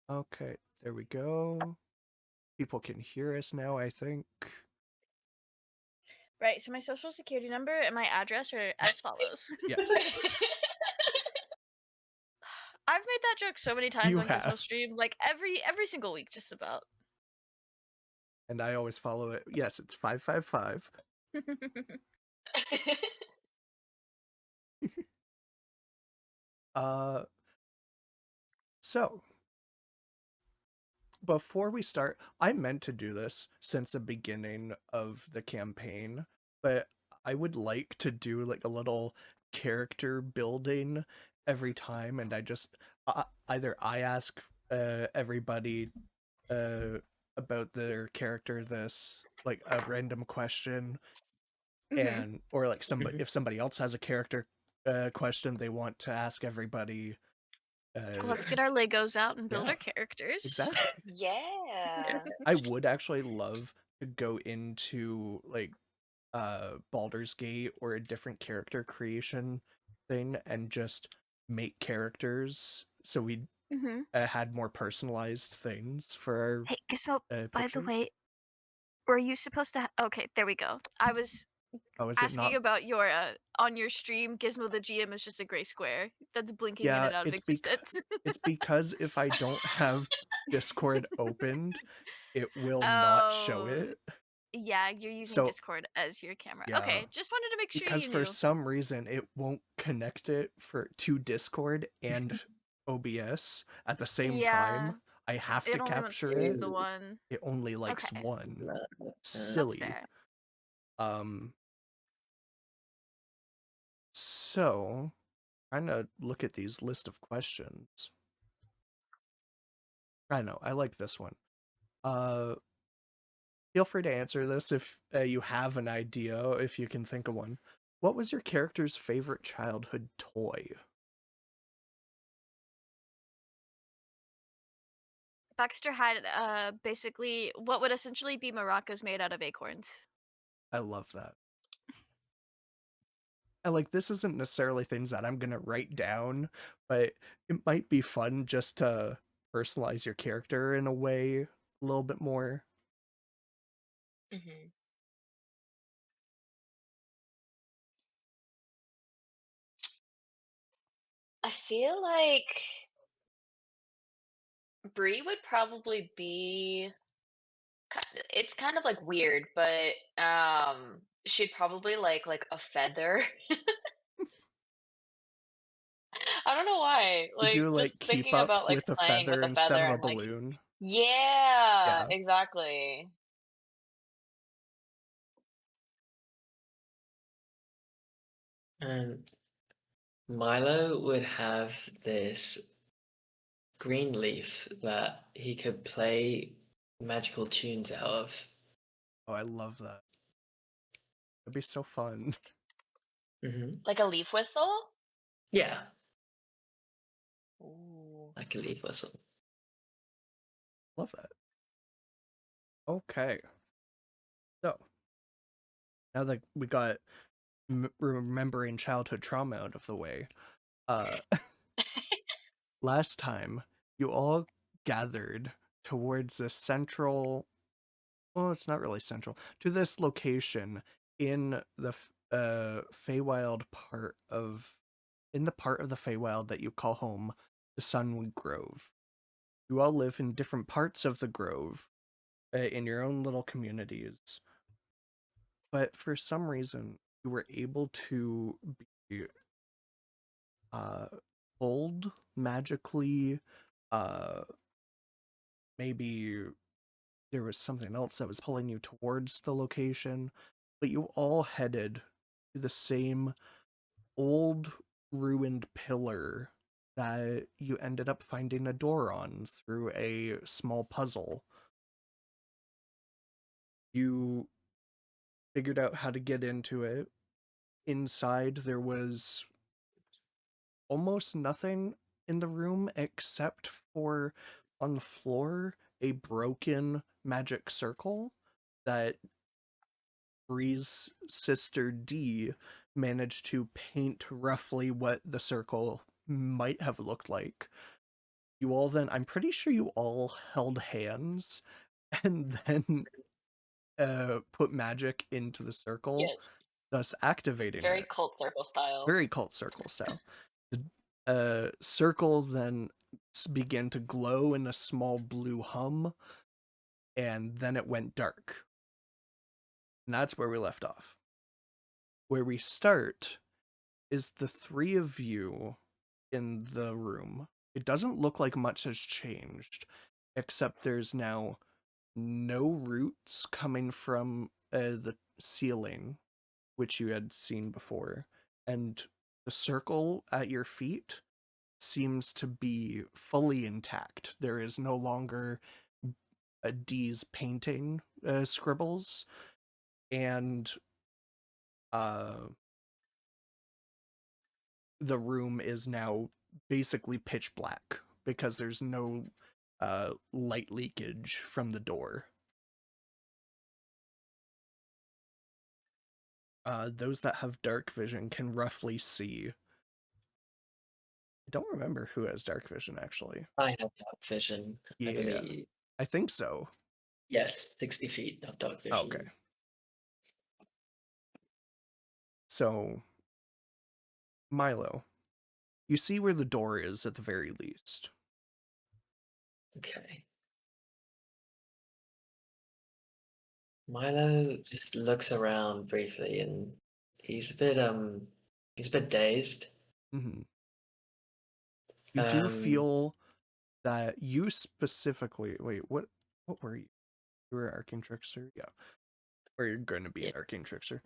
Okay, there we go. People can hear us now, I think. Right, so my social security number and my address are as follows. Yes, I've made that joke so many times you on Gizmo have. Stream, like every single week, just about. And I always follow it. Yes, it's 555. Uh, so before we start, I meant to do this since the beginning of the campaign, but I would like to do like a little character building every time, and I just either I ask everybody uh about their character this like a random question, Mhm. and or like somebody Mhm. if somebody else has a character question they want to ask everybody. Well, let's get our Legos out and build Yeah, our characters. exactly. Yeah. I would actually love to go into like Baldur's Gate or a different character creation thing and just make characters so we Mhm. had more personalized things for Hey, Gizmo, our by the pictures. way, were you supposed to okay, there we go. I was Oh, is it asking not? about your on your stream, Gizmo the GM is just a gray square that's blinking in Yeah, and out of existence. it's because if I don't have Discord opened, it will not show Oh, it. yeah, you're using So Discord as your camera. yeah, Okay, just wanted to make sure because you for knew. some reason it won't connect it to Discord and OBS at the same Yeah, time. I have to it only wants capture to use it. the Ooh. one. It only likes Okay, one. that's Silly. fair. Um so trying to look at these list of questions. I know, I like this one. Uh Feel free to answer this if you have an idea, if you can think of one. What was your character's favorite childhood toy? Baxter had basically what would essentially be maracas made out of acorns. I love that. And like this isn't necessarily things that I'm gonna write down, but it might be fun just to personalize your character in a way a little bit more. Hmm. I feel like Brie would probably be it's kind of like weird, but she'd probably like a feather. I don't know why. Would Like you like just keep thinking up about like with a playing with feather a instead feather of a and like balloon? yeah, Yeah. exactly. And Milo would have this green leaf that he could play magical tunes out of. Oh, I love that. It'd be so fun. Hmm. Like a leaf whistle? Yeah, Ooh. like a leaf whistle. Love that. Okay. So now that we got remembering childhood trauma out of the way, uh last time you all gathered towards the central, well, it's not really central, to this location in the Feywild part of, in the part of the Feywild that you call home, the Sunwood Grove. You all live in different parts of the grove, in your own little communities, but for some reason you were able to be uh pulled magically. uh Maybe there was something else that was pulling you towards the location, but you all headed to the same old ruined pillar that you ended up finding a door on through a small puzzle. You figured out how to get into it. Inside, there was almost nothing in the room except for on the floor a broken magic circle that Bree's sister D managed to paint roughly what the circle might have looked like. you all then, I'm pretty sure you all held hands and then put magic into the circle, Yes. thus activating Very it. cult circle style. Very cult circle style. The circle then began to glow in a small blue hum, and then it went dark. And that's where we left off. Where we start is the three of you in the room. It doesn't look like much has changed, except there's now no roots coming from the ceiling, which you had seen before, and the circle at your feet seems to be fully intact. There is no longer a D's painting scribbles, and the room is now basically pitch black because there's no light leakage from the door. Those that have dark vision can roughly see. I don't remember who has dark vision, actually. I have dark vision, I Yeah, believe. I think so. Yes, 60 feet of dark vision. Okay. So, Milo, you see where the door is at the very least. Okay. Milo just looks around briefly and he's a bit dazed. Mm-hmm. You do Um, feel that you specifically... Wait, what were you? You were an arcane trickster? Yeah. Or you're going to be an Yeah. arcane trickster.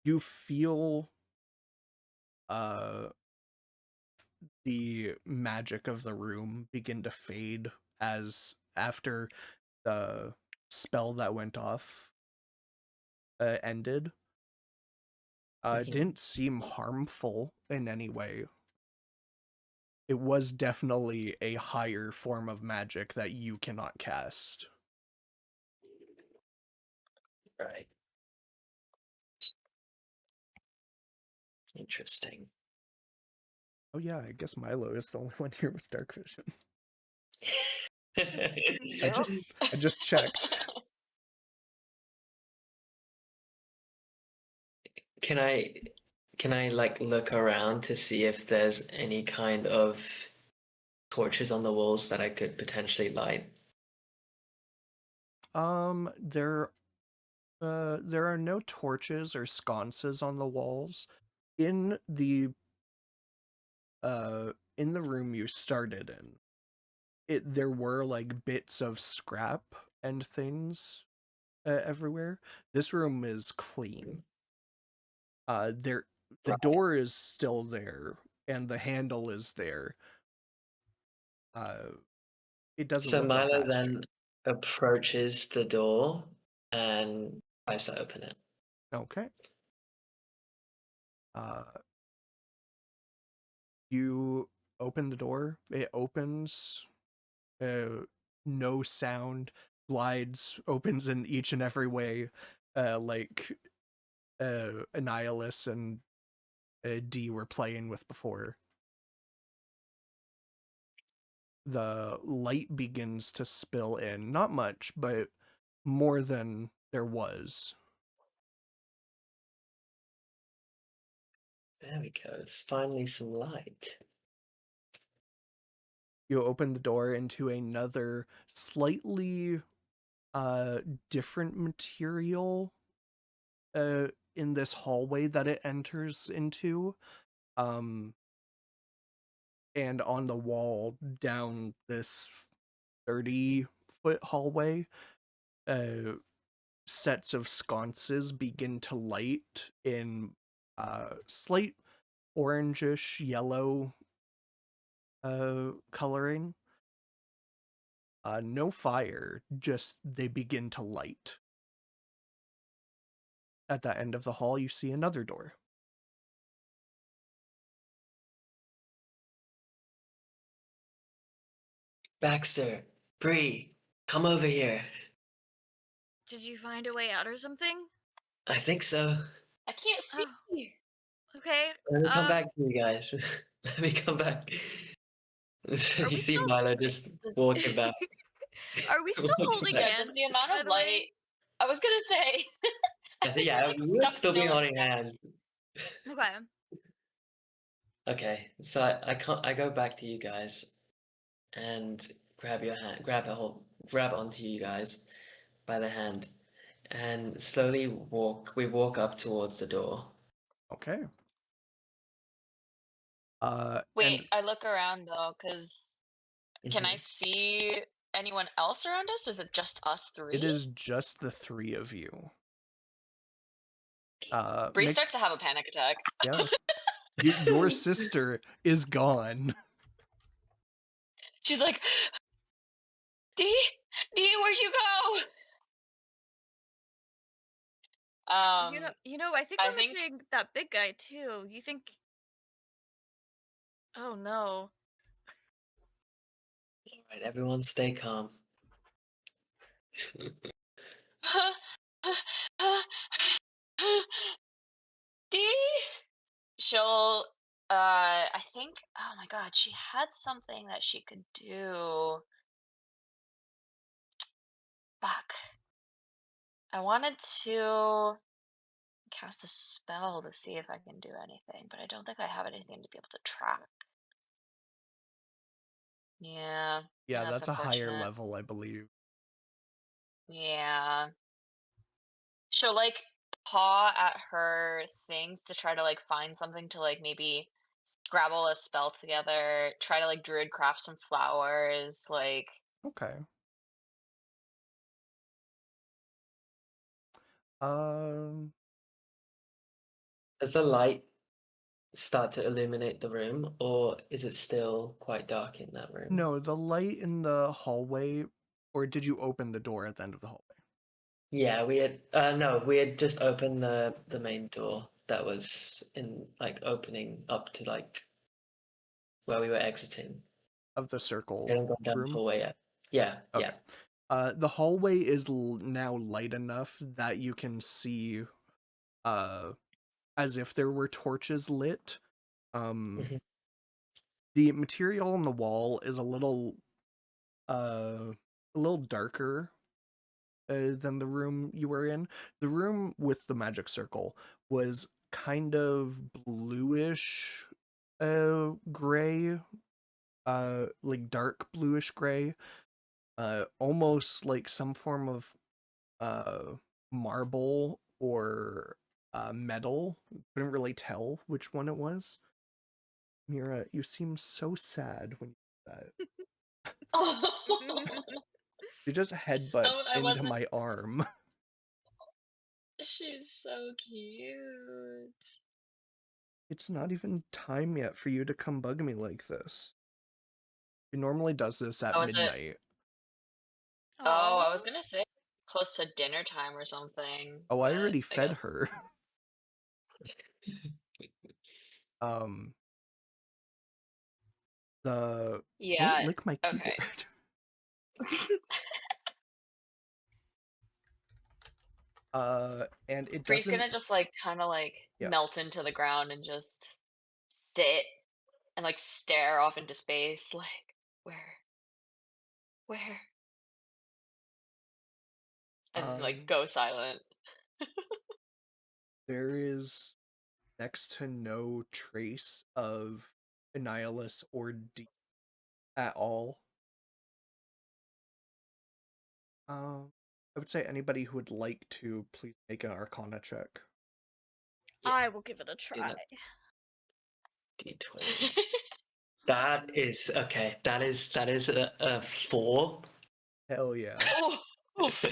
You feel the magic of the room begin to fade as after the spell that went off ended. It didn't seem harmful in any way. It was definitely a higher form of magic that you cannot cast. Right. Interesting. Oh yeah, I guess Milo is the only one here with dark vision. Yep. I just checked. Can I like look around to see if there's any kind of torches on the walls that I could potentially light? There are no torches or sconces on the walls. In the room you started in, there were like bits of scrap and things everywhere. This room is clean. The Right. door is still there and the handle is there. It doesn't So look like Milo that's then changed. approaches the door and tries to open it. Okay. You open the door. It opens. No sound. Glides. Opens in each and every way. Like Annihilus and D were playing with before. The light begins to spill in. Not much, but more than there was. There we go. It's finally some light. You open the door into another slightly different material in this hallway that it enters into. And on the wall down this 30-foot hallway, sets of sconces begin to light in slight orangish yellow coloring. No fire, just they begin to light. At the end of the hall, you see another door. Baxter, Bree, come over here. Did you find a way out or something? I think so. I can't see. Oh. Okay. Let me come back to you guys. Let me come back. You we see still- Milo just walking back. Are we still Walking holding back. Yeah, hands? does the amount by of the way? light? I was gonna say. I think yeah, We're, like, we would stuck still be in holding time. hands. Okay. Okay, so I go back to you guys and grab your hand, grab onto you guys by the hand, and slowly we walk up towards the door. Okay. Wait, And I look around though, because can I Mhm. see anyone else around us? Is it just us three? it is just the three of you. Bree Make starts to have a panic attack. yeah. Your sister is gone. She's like, D, where'd you go? I think I we're think missing that big guy too. You think? Oh no. All right, everyone, stay calm. D. She'll. I think. Oh my God, she had something that she could do. Fuck. I wanted to cast a spell to see if I can do anything, but I don't think I have anything to be able to track. Yeah, Yeah, that's that's a higher unfortunate. level, I believe. Yeah. She'll like paw at her things to try to like find something to like maybe scrabble a spell together, try to like druid craft some flowers, like Okay. Um, Does the light start to illuminate the room, or is it still quite dark in that room? no, the light in the hallway, or did you open the door at the end of the hallway? Yeah, we had no, we had just opened the main door that was in like opening up to like where we were exiting. Of the We circle hadn't gone down the room? hallway yet. Yeah, Okay. The hallway is now light enough that you can see, as if there were torches lit. Mhm. The material on the wall is a little darker than the room you were in. The room with the magic circle was kind of bluish, gray, like dark bluish gray, almost like some form of marble or metal. Couldn't really tell which one it was. Mira, you seem so sad when you said that. oh, She just headbutts I into wasn't. my arm. She's so cute. It's not even time yet for you to come bug me like this. She normally does this at Oh, is it? midnight. Oh, I was Aw. gonna say close to dinner time or something, Oh, I but already I fed guess. her. Um, don't Yeah. lick my Okay. keyboard. And it Bree's doesn't. gonna just like kind of like Yeah. melt into the ground and just sit and like stare off into space, like where, and then like Um, go silent. there is next to no trace of Annihilus or D at all. I would say anybody who would like to please make an Arcana check. Yeah, I will give it a do try. that. D20. That is okay. That is a 4 Hell yeah. Oh, oof.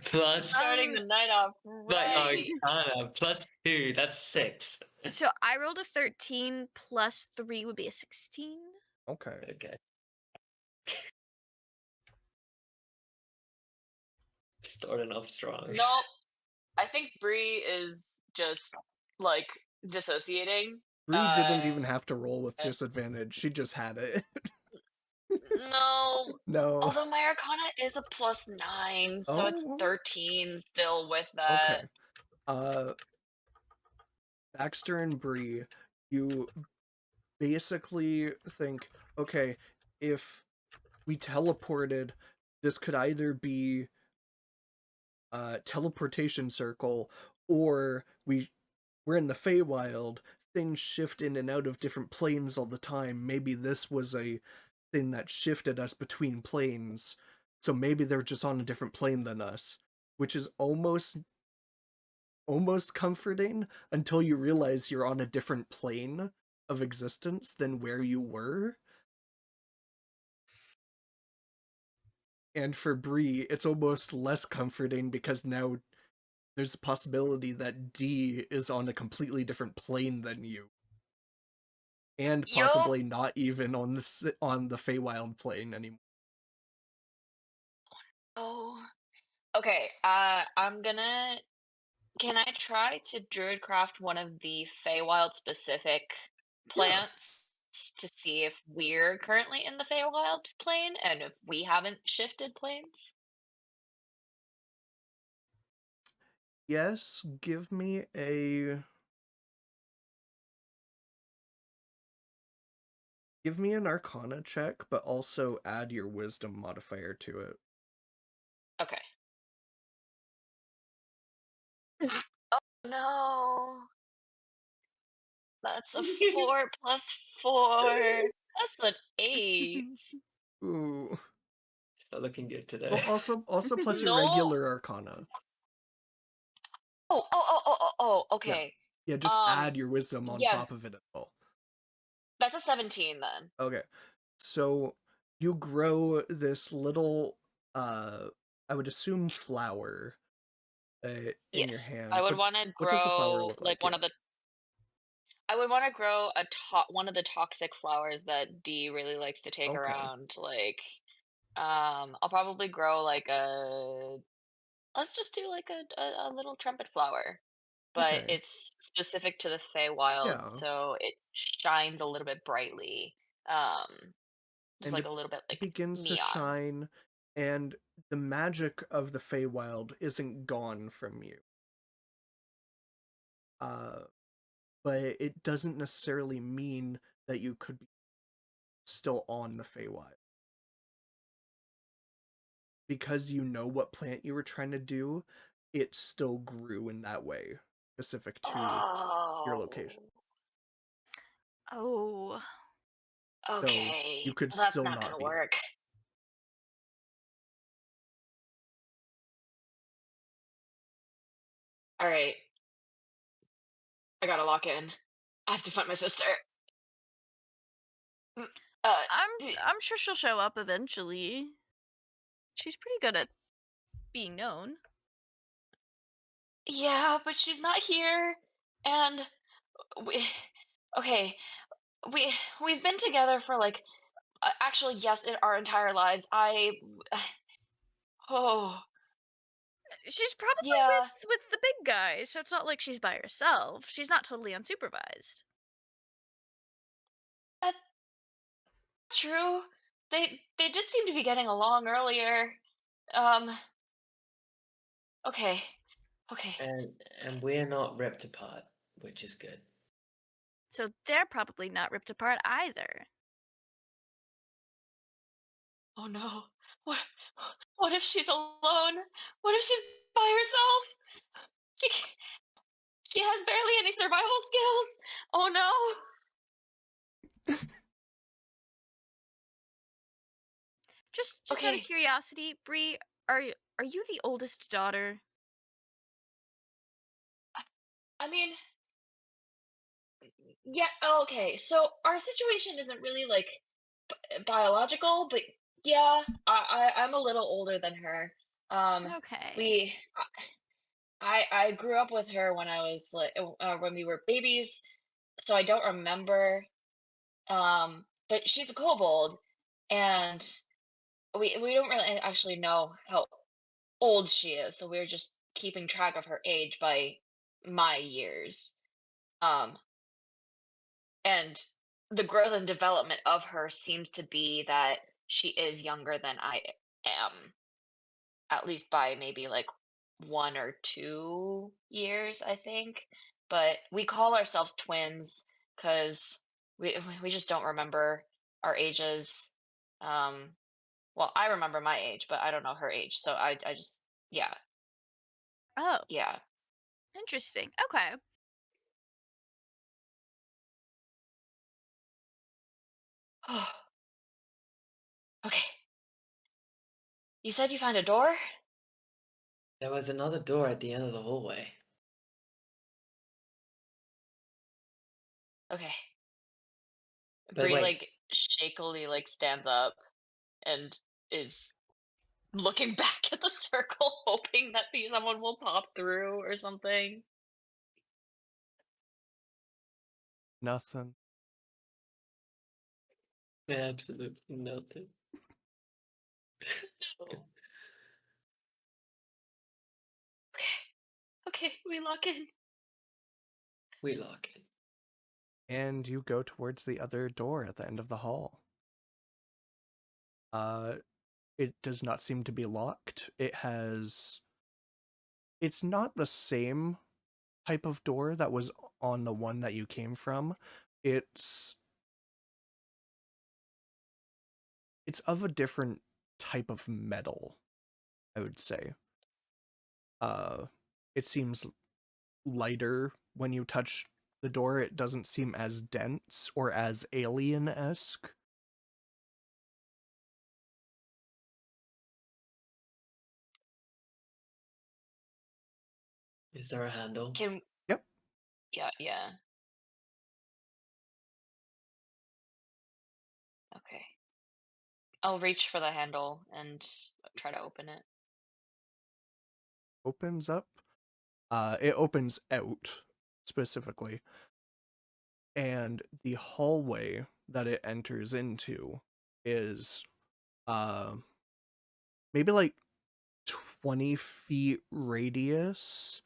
plus Starting the night off like right. Arcana plus 2. That's 6. So I rolled a 13 plus 3 would be a 16. Okay. Okay. Starting off strong. Nope. I think Bree is just like dissociating. Bree didn't even have to roll with Uh, disadvantage. She just had it. no. No. Although my Arcana is a +9, so it's Oh, 13 still with that. okay. Baxter and Bree, you basically think, okay, if we teleported, this could either be a teleportation circle, or we're in the Feywild, things shift in and out of different planes all the time. Maybe this was a thing that shifted us between planes. So maybe they're just on a different plane than us, which is almost comforting until you realize you're on a different plane of existence than where you were. And for Bree, it's almost less comforting because now there's a possibility that D is on a completely different plane than you, and Yup. possibly not even on the Feywild plane anymore. Oh. Okay. I'm gonna. Can I try to druidcraft one of the Feywild specific Yeah. plants to see if we're currently in the Feywild plane and if we haven't shifted planes? Yes, give me an Arcana check, but also add your Wisdom modifier to it. Okay. Oh no. That's a 4 plus 4. That's an 8. Ooh. It's not looking good today. Well, also plus your No. regular Arcana. Oh, Yeah. okay. Yeah, just add your Wisdom on Yeah, top of it as well. that's a 17 then. Okay. So you grow this little, I would assume flower, in your Yes. I hand. would want to What does the flower grow look like like? one Yeah. of the I would want to grow one of the toxic flowers that D really likes to take Okay. around. Like, I'll probably grow like a. Let's just do like a little trumpet flower, but Okay. it's specific to the Feywild, Yeah. so it shines a little bit brightly. Just And like it a little bit like begins to neon. shine, and the magic of the Feywild isn't gone from you. Uh, but it doesn't necessarily mean that you could be still on the Feywild. Because you know what plant you were trying to do, it still grew in that way, specific to your location. Oh, Oh. So you okay. could So that's still not not gonna be there. work. All right, I gotta lock in. I have to find my sister. Mm, Uh, I'm y- I'm sure she'll show up eventually. She's pretty good at being known. yeah, but she's not here, and we. Okay, we we've been together for like actually yes, in our entire lives. Oh She's probably yeah, with the big guy, so it's not like she's by herself. She's not totally unsupervised. that's true. They did seem to be getting along earlier. Um. Okay. Okay. And we're not ripped apart, which is good. So they're probably not ripped apart either. Oh no. What what if she's alone? What if she's by herself? She she has barely any survival skills. Oh no. Just out of Okay. curiosity, Bree, are you the oldest daughter? I mean, yeah, okay. So our situation isn't really like biological, but yeah, I'm a little older than her. Um Okay. we I grew up with her when I was like when we were babies, so I don't remember. But she's a kobold, and we don't really actually know how old she is, so we're just keeping track of her age by my years. Um, and the growth and development of her seems to be that she is younger than I am, at least by maybe like 1 or 2 years, I think. But we call ourselves twins because we just don't remember our ages. Well, I remember my age, but I don't know her age. So I just yeah Oh, yeah. interesting. Okay. Okay. You said you found a door. There was another door at the end of the hallway. Okay. But Bree wait, like shakily like stands up and is looking back at the circle, hoping that someone will pop through or something. Nothing. absolutely nothing. Oh. Okay, we lock in. We lock it. And you go towards the other door at the end of the hall. It does not seem to be locked. It's not the same type of door that was on the one that you came from. It's of a different type of metal, I would say. It seems lighter when you touch the door. It doesn't seem as dense or as alien-esque. Is there a handle? Can Yep. yeah. Okay. I'll reach for the handle and try to open it. Opens up. It opens out, specifically. And the hallway that it enters into is maybe like 20 feet radius,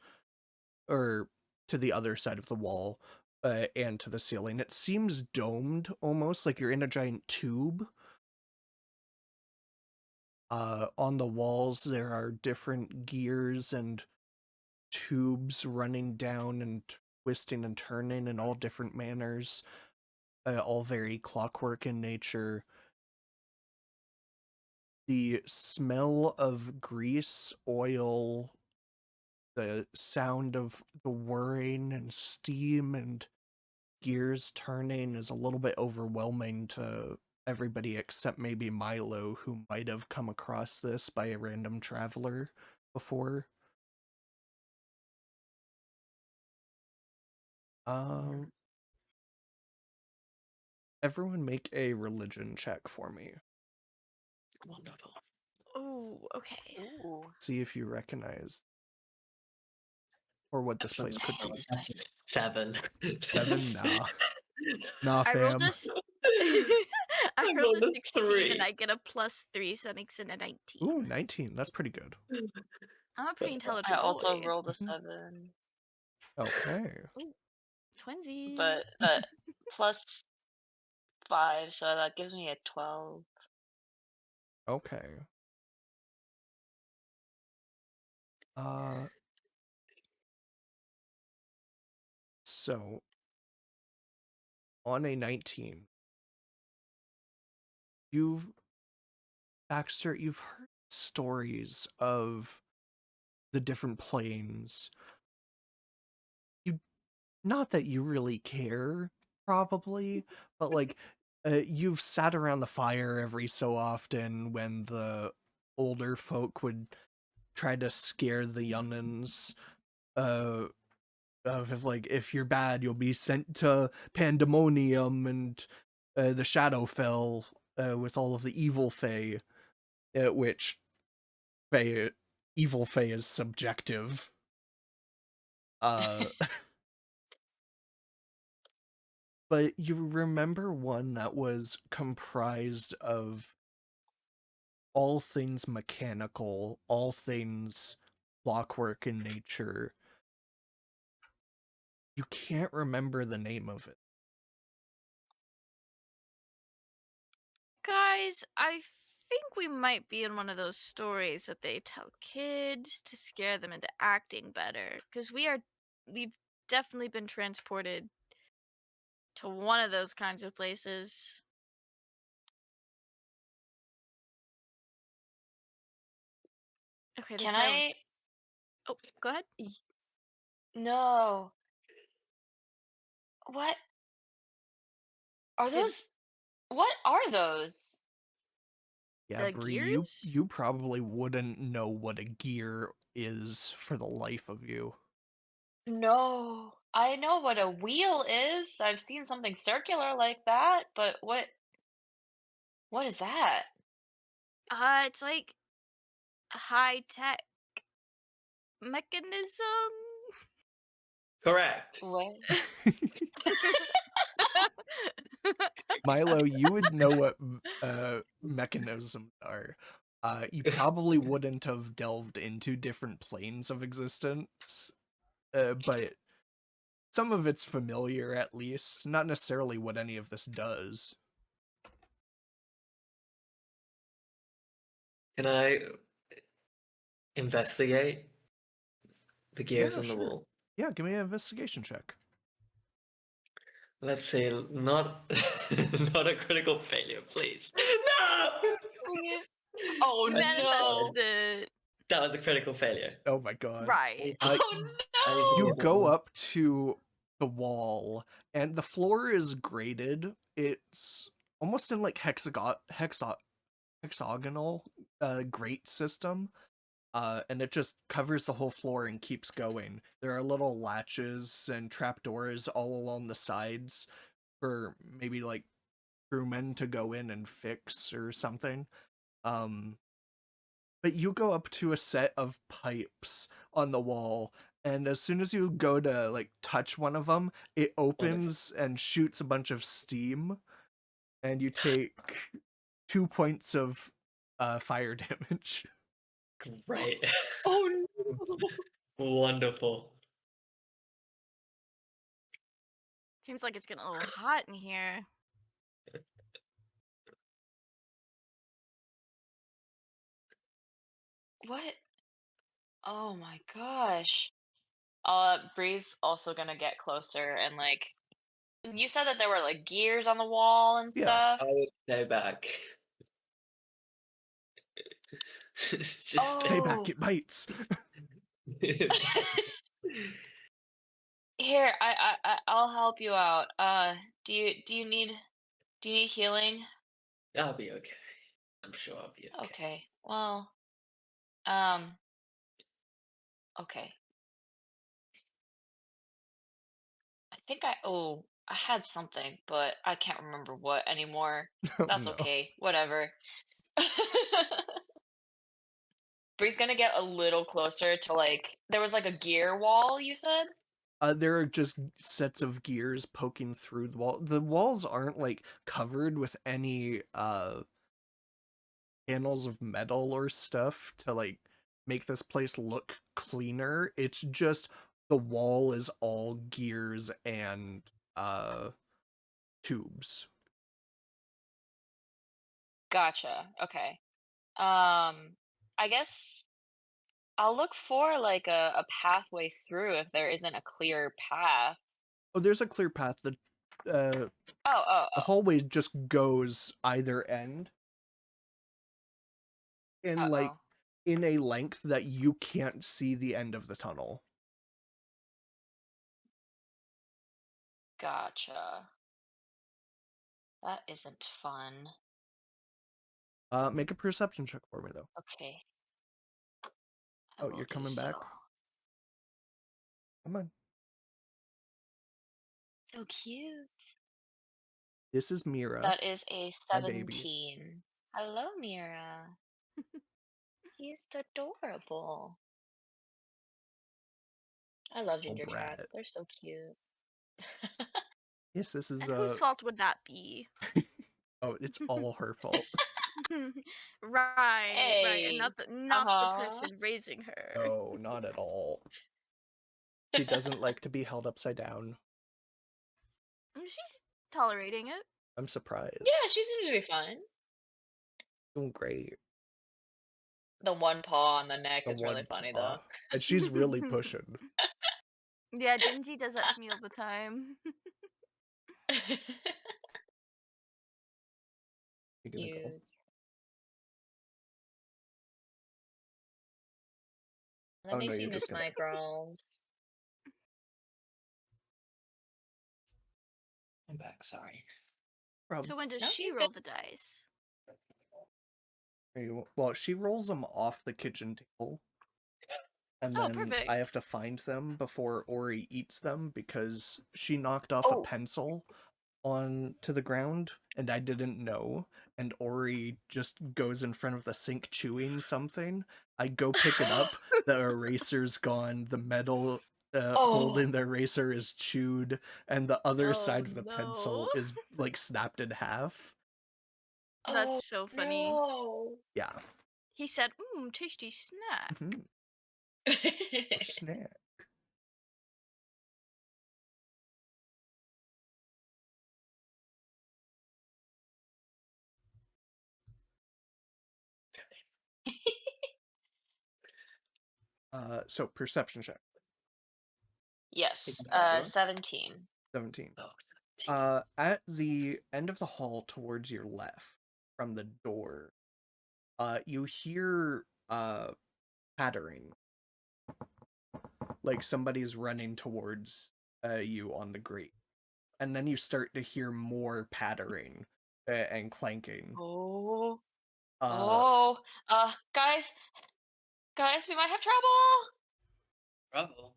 or to the other side of the wall, and to the ceiling. It seems domed, almost like you're in a giant tube. On the walls there are different gears and tubes running down and twisting and turning in all different manners, all very clockwork in nature. The smell of grease, oil, the sound of the whirring and steam and gears turning is a little bit overwhelming to everybody except maybe Milo, who might have come across this by a random traveler before. Um, Everyone make a religion check for me. Wonderful. Oh, okay. Ooh. See if you recognize or what this place could be. That's a 7. 7? Nah. Nah, I rolled fam. I I rolled rolled a a 16 and 3. I get a +3, so that makes it a 19. Ooh, 19. That's pretty good. I'm a pretty That's awesome. I intelligent also boy. rolled a Mhm. 7, Okay. Ooh, twinsies. but plus 5, so that gives me a 12. Okay. Uh, so on a 19, you've Baxter, you've heard stories of the different planes. You Not that you really care, probably, but like you've sat around the fire every so often when the older folk would try to scare the young'uns. Uh, of like, if you're bad, you'll be sent to Pandemonium and the Shadowfell with all of the evil fae, which fae, evil fae is subjective. Uh, but you remember one that was comprised of all things mechanical, all things clockwork in nature. You can't remember the name of it. Guys, I think we might be in one of those stories that they tell kids to scare them into acting better. Because we've definitely been transported to one of those kinds of places. Okay, the Can silence. I? Oh, go ahead. No. What are Did those? What are those? Yeah, the Bree, gears? you probably wouldn't know what a gear is for the life of you. No. I know what a wheel is. I've seen something circular like that, but what is that? It's like a high tech mechanism. Correct. What? Milo, you would know what mechanisms are. You probably wouldn't have delved into different planes of existence, but some of it's familiar at least. Not necessarily what any of this does. Can I investigate the gears Yeah, on the sure. wall? Yeah, give me an investigation check. Let's say not not a critical failure, please. No! Please. Oh You no. manifested it. That was a critical failure. Oh my god. Right. Uh, I need to You get go one. up to the wall, and the floor is graded. It's almost in like hexagonal grate system. And it just covers the whole floor and keeps going. There are little latches and trapdoors all along the sides for maybe like crewmen to go in and fix or something. But you go up to a set of pipes on the wall, and as soon as you go to like touch one of them, it opens and shoots a bunch of steam, and you take 2 points of fire damage. Great. Oh no. Wonderful. Seems like it's getting a little hot in here. What? Oh my gosh. Bree's also gonna get closer and like you said that there were like gears on the wall and Yeah. stuff. I would stay back. Just Stay back, Oh. it bites. Here, I'll help you out. Do you need healing? I'll be okay. I'm sure I'll be okay. Okay. Well, um, okay. I had something, but I can't remember what anymore. Oh That's no. okay. Whatever. Bree's gonna get a little closer to like there was like a gear wall, you said? There are just sets of gears poking through the wall. The walls aren't like covered with any panels of metal or stuff to like make this place look cleaner. It's just the wall is all gears and tubes. Gotcha. Okay. I guess I'll look for like a pathway through if there isn't a clear path. Oh, there's a clear path. Uh the Oh. hallway just goes either end in like Uh-oh. in a length that you can't see the end of the tunnel. Gotcha. That isn't fun. Make a perception check for me though. Okay. I Oh, will you're do coming back? so. Come on. So cute. This is Mira, That is a my baby. 17. Hello, Mira. He's adorable. I love ginger brat. cats. They're so cute. Yes, this is And whose fault would that be? oh, it's all her fault. Right, and Hey. not the person raising her. No, not at all. She doesn't like to be held upside down. She's tolerating it. I'm surprised. Yeah, she seems to be fine. Doing great. The one paw on the neck The is really one funny, paw. though. And she's really pushing. Yeah, Dingy does that to me all the time. You're gonna go. Cute. That Oh no, makes me you're just miss gonna. my girls. I'm back. Sorry. So when does No, she you're roll good. the dice? Well, she rolls them off the kitchen table, and Oh, then I have perfect. to find them before Ori eats them because she knocked off a Oh, pencil on to the ground, and I didn't know. And Ori just goes in front of the sink chewing something. I go pick it up. The eraser's gone. The metal oh, holding the eraser is chewed, and the other Oh side of the no. pencil is like snapped in half. oh That's so funny. no. Yeah. He said, tasty snack. Mhm. Snap. So perception check. Yes, Taking that, everyone. 17. 17. Oh, At the end of the hall towards your left from the door, you hear pattering. Like somebody's running towards you on the grate. And then you start to hear more pattering and clanking. Oh, Uh oh, guys, we might have trouble. Trouble. Um,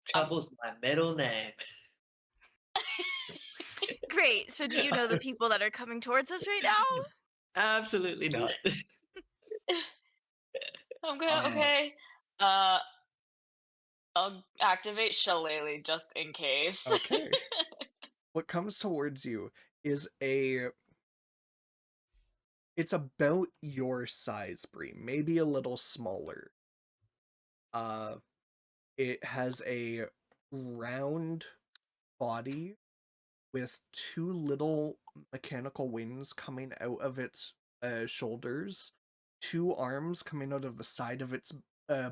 Trouble's my middle name. Great. So do you know the people that are coming towards us right now? Absolutely not. I'm good. uh Okay. I'll activate Shillelagh just in case. okay. What comes towards you is it's about your size, Bree, maybe a little smaller. Uh it has a round body with two little mechanical wings coming out of its shoulders, two arms coming out of the side of its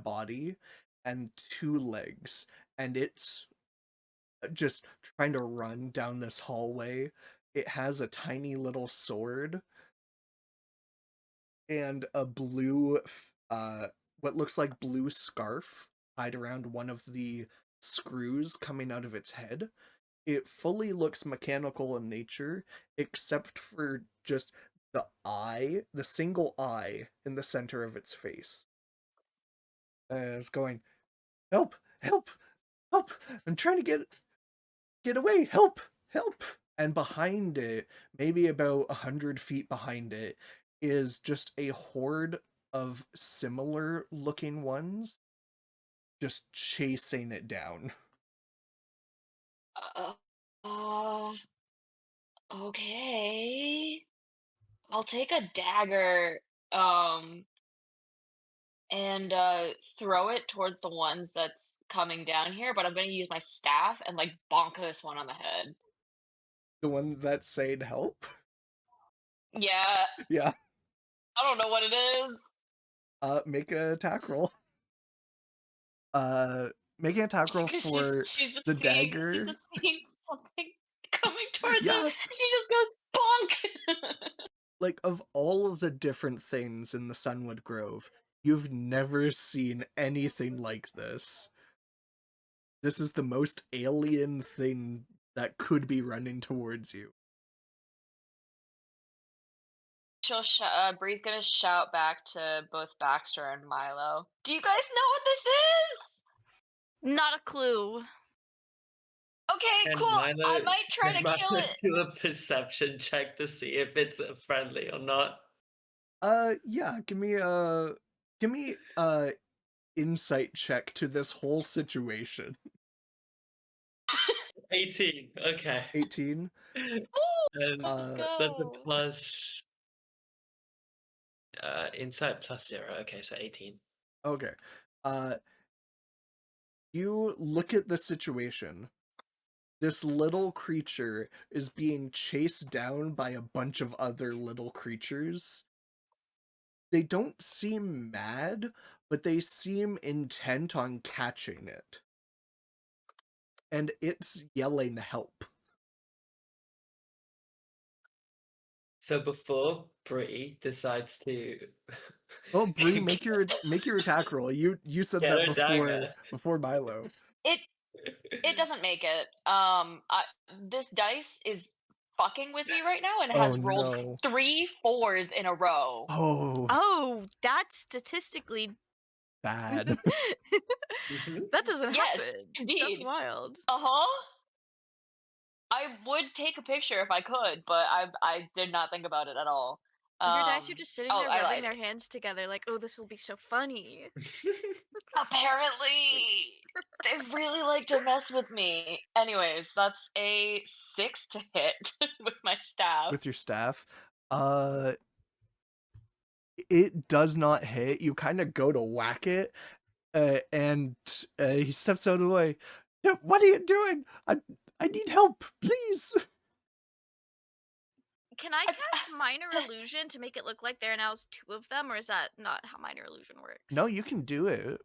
body, and two legs. And it's just trying to run down this hallway. It has a tiny little sword and a blue, what looks like blue scarf tied around one of the screws coming out of its head. It fully looks mechanical in nature, except for just the single eye in the center of its face. It's going, help, help, help! I'm trying to get away, help, help! And behind it, maybe about 100 feet behind it, is just a horde of similar looking ones just chasing it down. Uh, uh, okay. I'll take a dagger, um, and throw it towards the ones that's coming down here, but I'm gonna use my staff and like bonk this one on the head. The one that's saying help? Yeah, Yeah. I don't know what it is. Make a attack roll. Uh, make an attack roll Because for the she's dagger. just seeing something coming towards him. Yeah, She just goes bonk. like of all of the different things in the Sunwood Grove, you've never seen anything like this. This is the most alien thing that could be running towards you. Bree's gonna shout back to both Baxter and Milo. Do you guys know what this is? Not a clue. Okay, And cool. I Milo, might try can to kill Milo it. do a perception check to see if it's friendly or not? Yeah, give me insight check to this whole situation. 18. Okay. 18. Woo! And Let's that's a go. plus insight plus 0. Okay, so 18. Okay. Uh, you look at the situation. This little creature is being chased down by a bunch of other little creatures. They don't seem mad, but they seem intent on catching it. And it's yelling help. So before Bree decides to Oh, Bree, make your attack roll. You said get that a dagger. before Milo. It doesn't make it. This dice is fucking with me right now and Oh has rolled no. 3 4s in a row. Oh, Oh, that's statistically bad. that doesn't Yes, happen. That's indeed. wild. I would take a picture if I could, but I did not think about it at all. Your dice are just sitting Oh, there I rubbing lied. their hands together like, oh, this will be so funny. Apparently, they really like to mess with me. Anyways, that's a 6 to hit with my staff. With your staff. It does not hit. You kind of go to whack it, and he steps out of the way. "No, what are you doing? I need help, please." Can I I- cast minor illusion to make it look like there are now 2 of them, or is that not how minor illusion works? No, you can do it.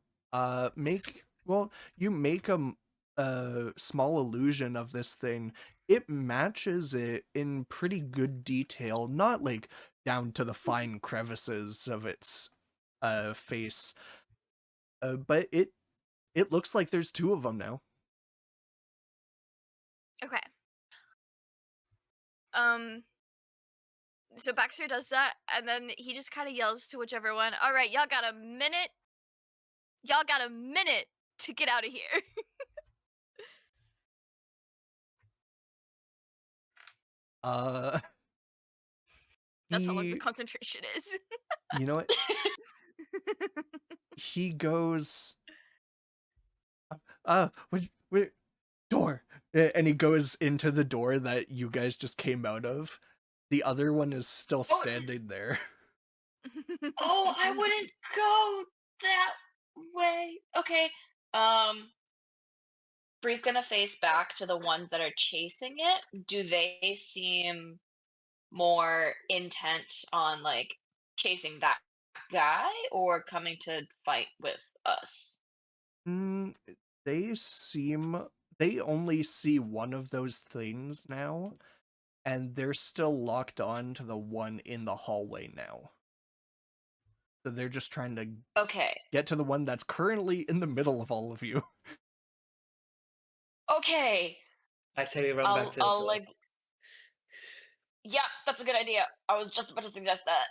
You make a small illusion of this thing. It matches it in pretty good detail, not like down to the fine crevices of its face. But it looks like there's 2 of them now. Okay. So Baxter does that, and then he just kind of yells to whichever one, all right, y'all got a minute. Y'all got a minute to get out of here. That's how long the He, concentration is. you know what? He goes, wait, door. And he goes into the door that you guys just came out of. The other one is still standing there. Oh, I wouldn't go that way. Okay. Bree's gonna face back to the ones that are chasing it. Do they seem more intent on like chasing that guy or coming to fight with us? Mm, they only see one of those things now, and they're still locked on to the one in the hallway now. So they're just trying to Okay. get to the one that's currently in the middle of all of you. Okay. I say we run back to the I'll door. like. Yeah, that's a good idea. I was just about to suggest that.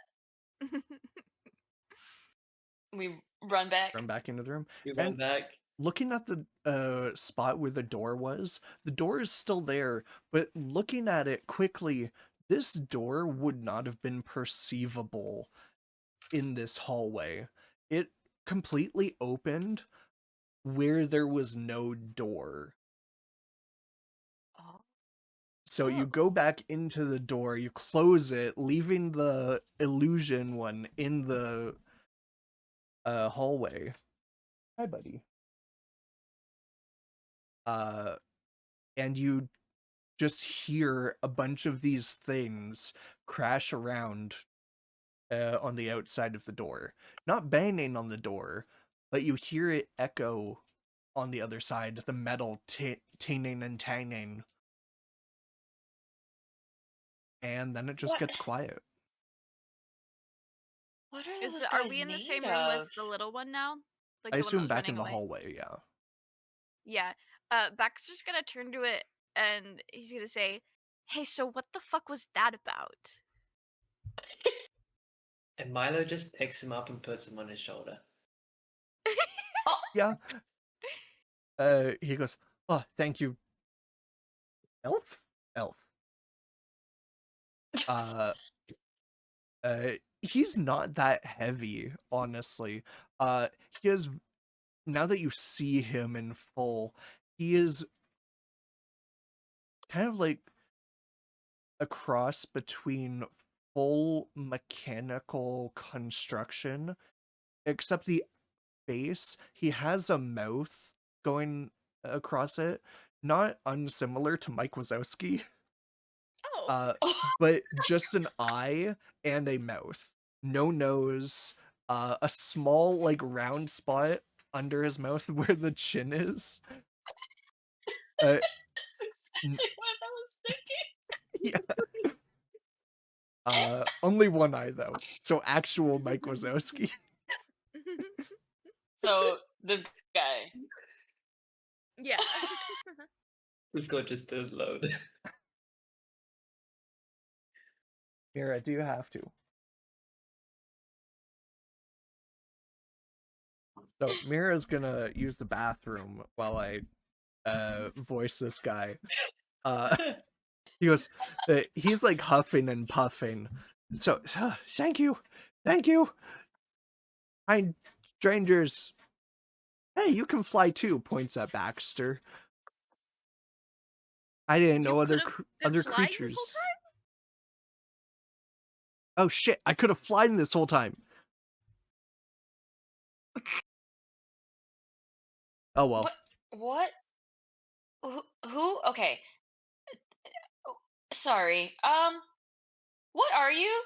We run back. Run back into the room. We run And back. looking at the spot where the door was, the door is still there, but looking at it quickly, this door would not have been perceivable in this hallway. It completely opened where there was no door. Oh. So you go back into the door, you close it, leaving the illusion one in the hallway. Hi, buddy. And you just hear a bunch of these things crash around on the outside of the door. Not banging on the door, but you hear it echo on the other side, the metal teening and tanging. And then it just What? gets quiet. What are Are those we in the guys same made room of? as the little one now? Like I the one that assume was back running in the away? hallway, yeah. Yeah. Baxter's gonna turn to it and he's gonna say, hey, so what the fuck was that about? And Milo just picks him up and puts him on his shoulder. Yeah. He goes, oh, thank you. Elf? Elf. He's not that heavy, honestly. He is, now that you see him in full, he is kind of like a cross between full mechanical construction, except the face, he has a mouth going across it, not unsimilar to Mike Wazowski. Oh. But just an eye and a mouth. No nose, a small, like, round spot under his mouth where the chin is. That's exactly what I was thinking. Yeah. Only one eye though. So actual Mike Wazowski. So this guy. Yeah. Discord just didn't load. Mira, do you have to? So Mira's gonna use the bathroom while I voice this guy. He goes, he's like huffing and puffing. So, thank you. Hi, strangers. Hey, you can fly too, points at Baxter. I didn't know You other could've been other flying creatures. this whole time? Oh shit, I could have flown this whole time. Oh well. What? Who? Okay. Sorry. What are you?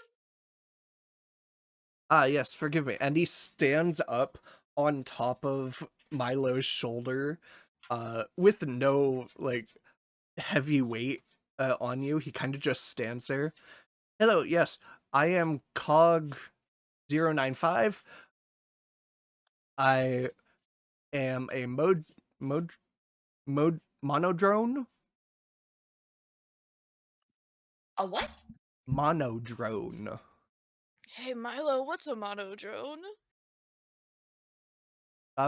Ah, yes, forgive me. And he stands up on top of Milo's shoulder, with no like heavy weight on you. He kind of just stands there. Hello, yes, I am Cog 095. I am a monodrone. A what? Monodrone. Hey Milo, what's a monodrone?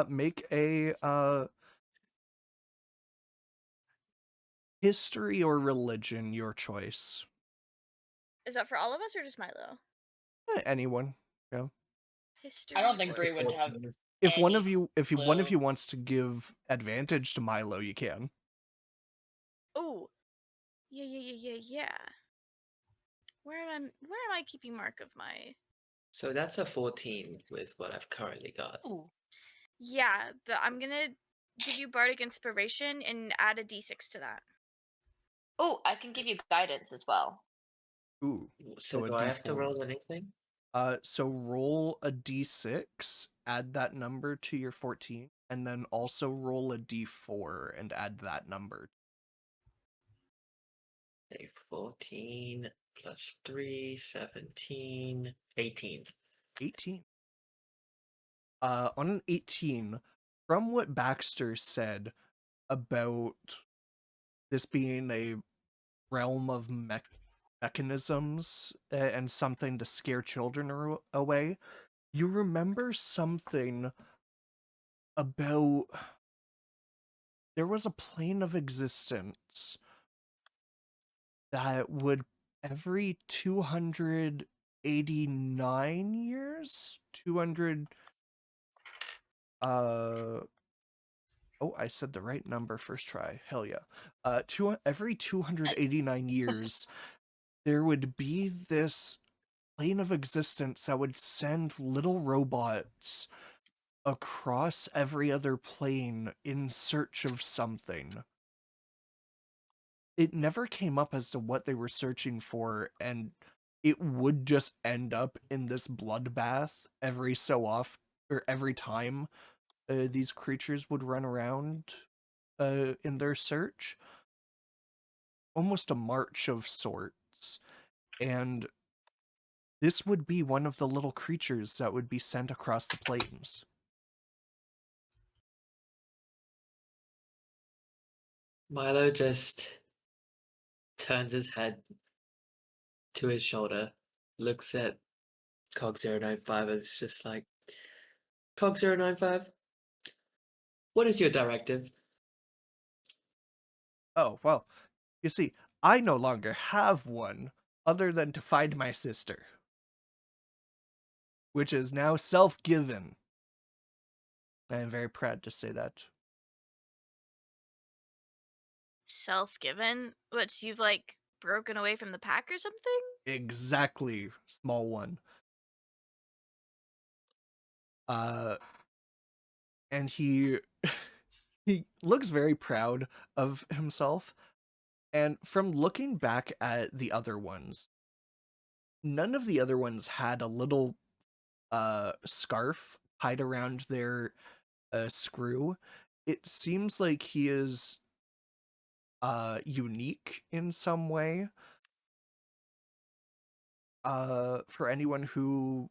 Make a history or religion, your choice. Is that for all of us or just Milo? Anyone. Yeah. History. I don't think or- Bree would have. If one of Any you one of clue. you wants to give advantage to Milo, you can. Oh. Yeah. Where am I keeping mark of my? So that's a 14 with what I've currently got. Ooh. Yeah, but I'm gonna give you bardic inspiration and add a d6 to that. Oh, I can give you guidance as well. Ooh. So a do I have to D4. roll anything? So roll a d6, add that number to your 14, and then also roll a d4 and add that number. A 14 plus 3, 17, 18. 18. On an 18, from what Baxter said about this being a realm of mechanisms and something to scare children away, you remember something about there was a plane of existence that would every 289 years 200 I said the right number first try. Hell yeah. Every 289 years there would be this plane of existence that would send little robots across every other plane in search of something. It never came up as to what they were searching for, and it would just end up in this bloodbath every so often, or every time these creatures would run around in their search. Almost a march of sorts. And this would be one of the little creatures that would be sent across the plains. Milo just turns his head to his shoulder, looks at Cog 095 and is just like, Cog 095, what is your directive? Oh, well, you see, I no longer have one other than to find my sister, which is now self-given. I am very proud to say that. Self-given? What, you've like broken away from the pack or something? Exactly, small one. And he he looks very proud of himself. And from looking back at the other ones, none of the other ones had a little scarf tied around their screw. It seems like he is unique in some way. For anyone who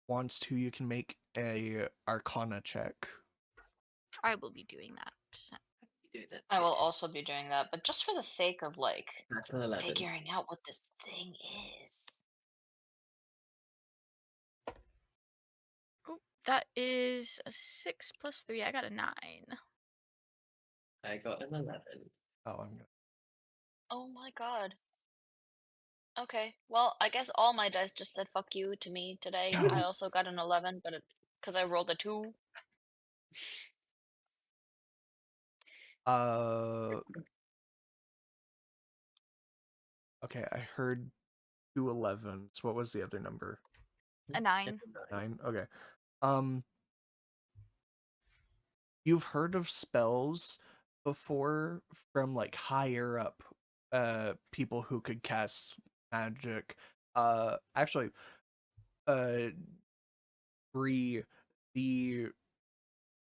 wants to, you can make a Arcana check. I will be doing that. You do that I will too. also be doing that, but just for the sake of like That's an 11. figuring out what this thing is. Oh, that is a 6 plus 3. I got a 9. I got an 11. Oh, I'm gonna. Oh my god. Okay, well, I guess all my dice just said fuck you to me today. I also got an 11, but because I rolled a 2. Okay, I heard 2 11s. What was the other number? A 9. 9. Okay. You've heard of spells before from like higher up people who could cast magic. Actually, Bree, the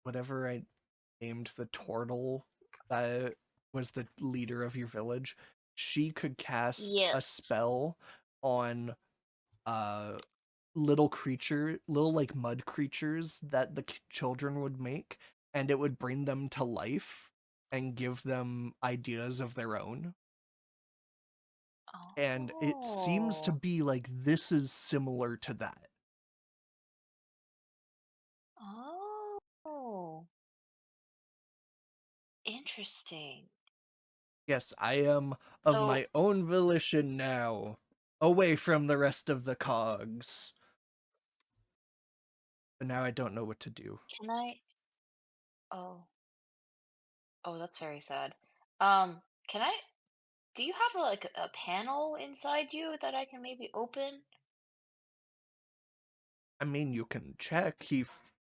whatever I named the turtle that was the leader of your village, she could cast a Yes. spell on little like mud creatures that the children would make, and it would bring them to life and give them ideas of their own. And it seems to Oh. be like this is similar to that. Oh. Interesting. Yes, I am of So, my own volition now, away from the rest of the cogs. But now I don't know what to do. can I? Oh. Oh, that's very sad. Can I? Do you have like a panel inside you that I can maybe open? I mean, you can check. He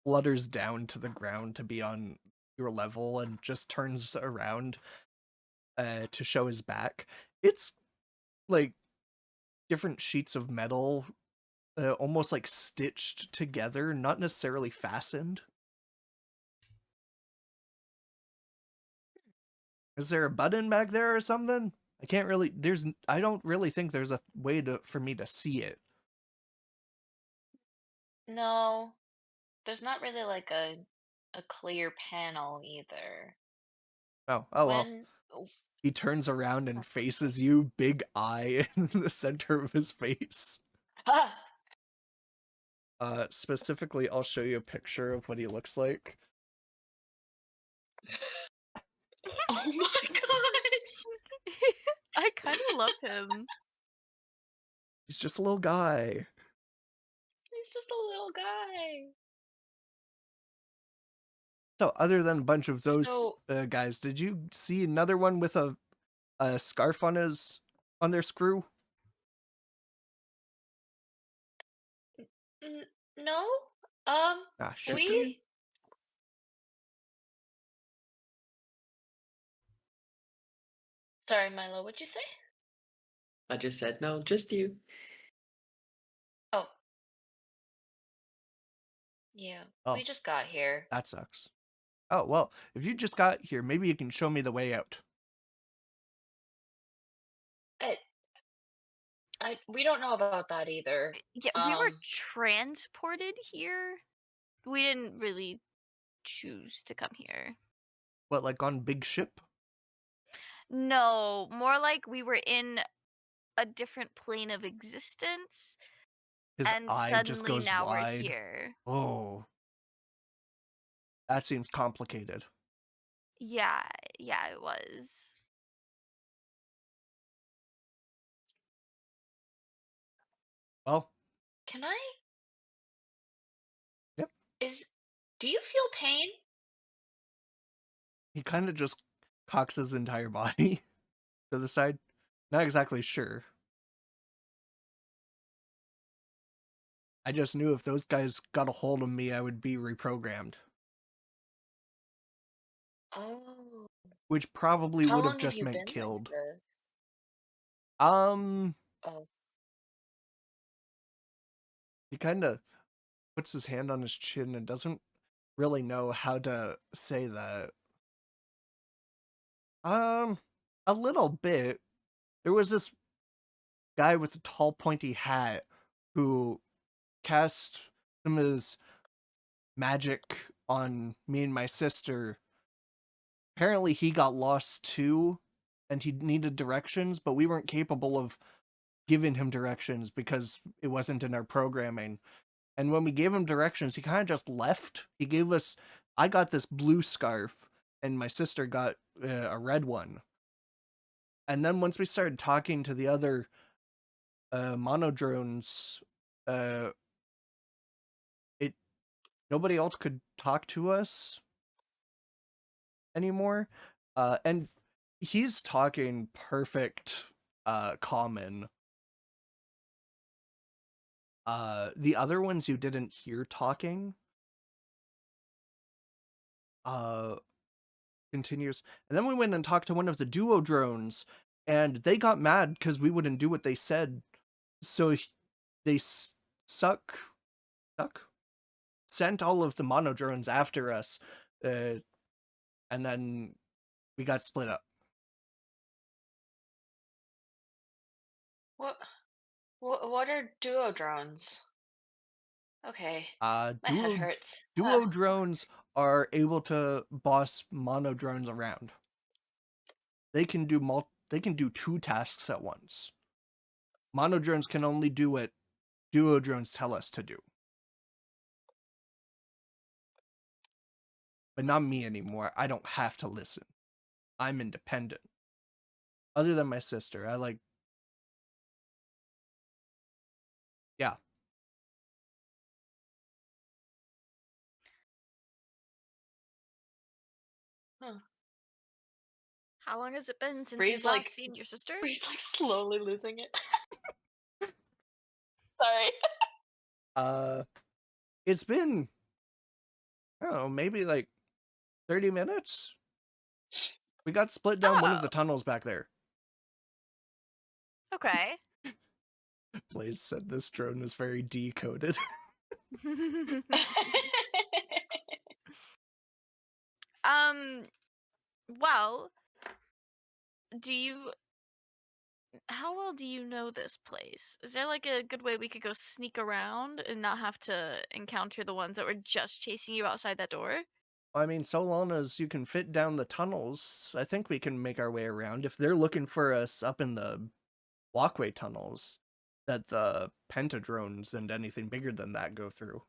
flutters down to the ground to be on your level and just turns around to show his back. It's like different sheets of metal, almost like stitched together, not necessarily fastened. Is there a button back there or something? I can't really. I don't really think there's a way for me to see it. No, there's not really like a clear panel either. Oh well. When oh, He turns around and okay. faces you, big eye in the center of his face. Ah! Specifically, I'll show you a picture of what he looks like. Oh my gosh! I kind of love him. He's just a little guy. He's just a little guy. So, other than a bunch of those So, guys, did you see another one with a scarf on their screw? no. Ah, shit. Just you. We. Sorry, Milo. What'd you say? I just said, no, just you. Oh. Yeah. Oh, We just got here. that sucks. Oh well, if you just got here, maybe you can show me the way out. We don't know about that either. Yeah, we were transported here. We didn't really choose to come here. What, like on big ship? No, more like we were in a different plane of existence, His and eye just suddenly goes now we're wide. here. Oh, that seems complicated. Yeah, it was. Well, Can I? yep. Do you feel pain? He kind of just cocks his entire body to the side. Not exactly sure. I just knew if those guys got a hold of me, I would be reprogrammed. Oh. Which probably How would have long have just you meant been like killed. this? Oh. He kind of puts his hand on his chin and doesn't really know how to say that. A little bit. There was this guy with a tall, pointy hat who cast some of his magic on me and my sister. Apparently he got lost too, and he needed directions, but we weren't capable of giving him directions because it wasn't in our programming. And when we gave him directions, he kind of just left. I got this blue scarf, and my sister got a red one. And then once we started talking to the other monodrones, uh, nobody else could talk to us anymore. And he's talking perfect common. The other ones you didn't hear talking. Continues. And then we went and talked to one of the duo drones, and they got mad because we wouldn't do what they said. So they suck sent all of the mono drones after us, and then we got split up. What are duo drones? Okay, my head Duo hurts. duo drones are able to boss mono drones around. They can do 2 tasks at once. Mono drones can only do what duo drones tell us to do. But not me anymore. I don't have to listen. I'm independent. Other than my sister, yeah. Huh. How long has it been since Bree's you've like last seen your sister? Bree's like slowly losing it. Sorry. It's been, I don't know, maybe like 30 minutes? We got split down one of the Oh. tunnels back there. Okay. Blaze said this drone is very decoded. Well, how well do you know this place? Is there like a good way we could go sneak around and not have to encounter the ones that were just chasing you outside that door? I mean, so long as you can fit down the tunnels, I think we can make our way around. If they're looking for us up in the walkway tunnels that the pentadrones and anything bigger than that go through.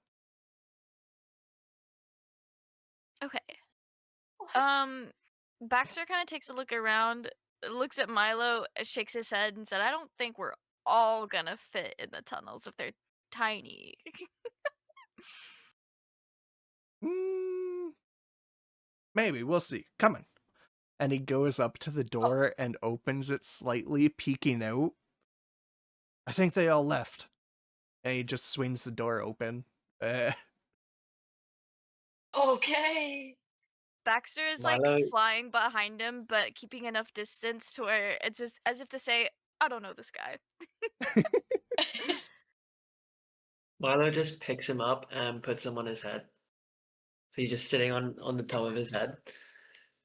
Okay. What? Baxter kind of takes a look around, looks at Milo, shakes his head, and said, "I don't think we're all gonna fit in the tunnels if they're tiny." Maybe, we'll see. Come on. And he goes up to the door and opens it slightly, peeking out. I think they all left. And he just swings the door open. Okay. Baxter is Milo- like flying behind him, but keeping enough distance to where it's just as if to say, "I don't know this guy." Milo just picks him up and puts him on his head. So he's just sitting on the top of his head.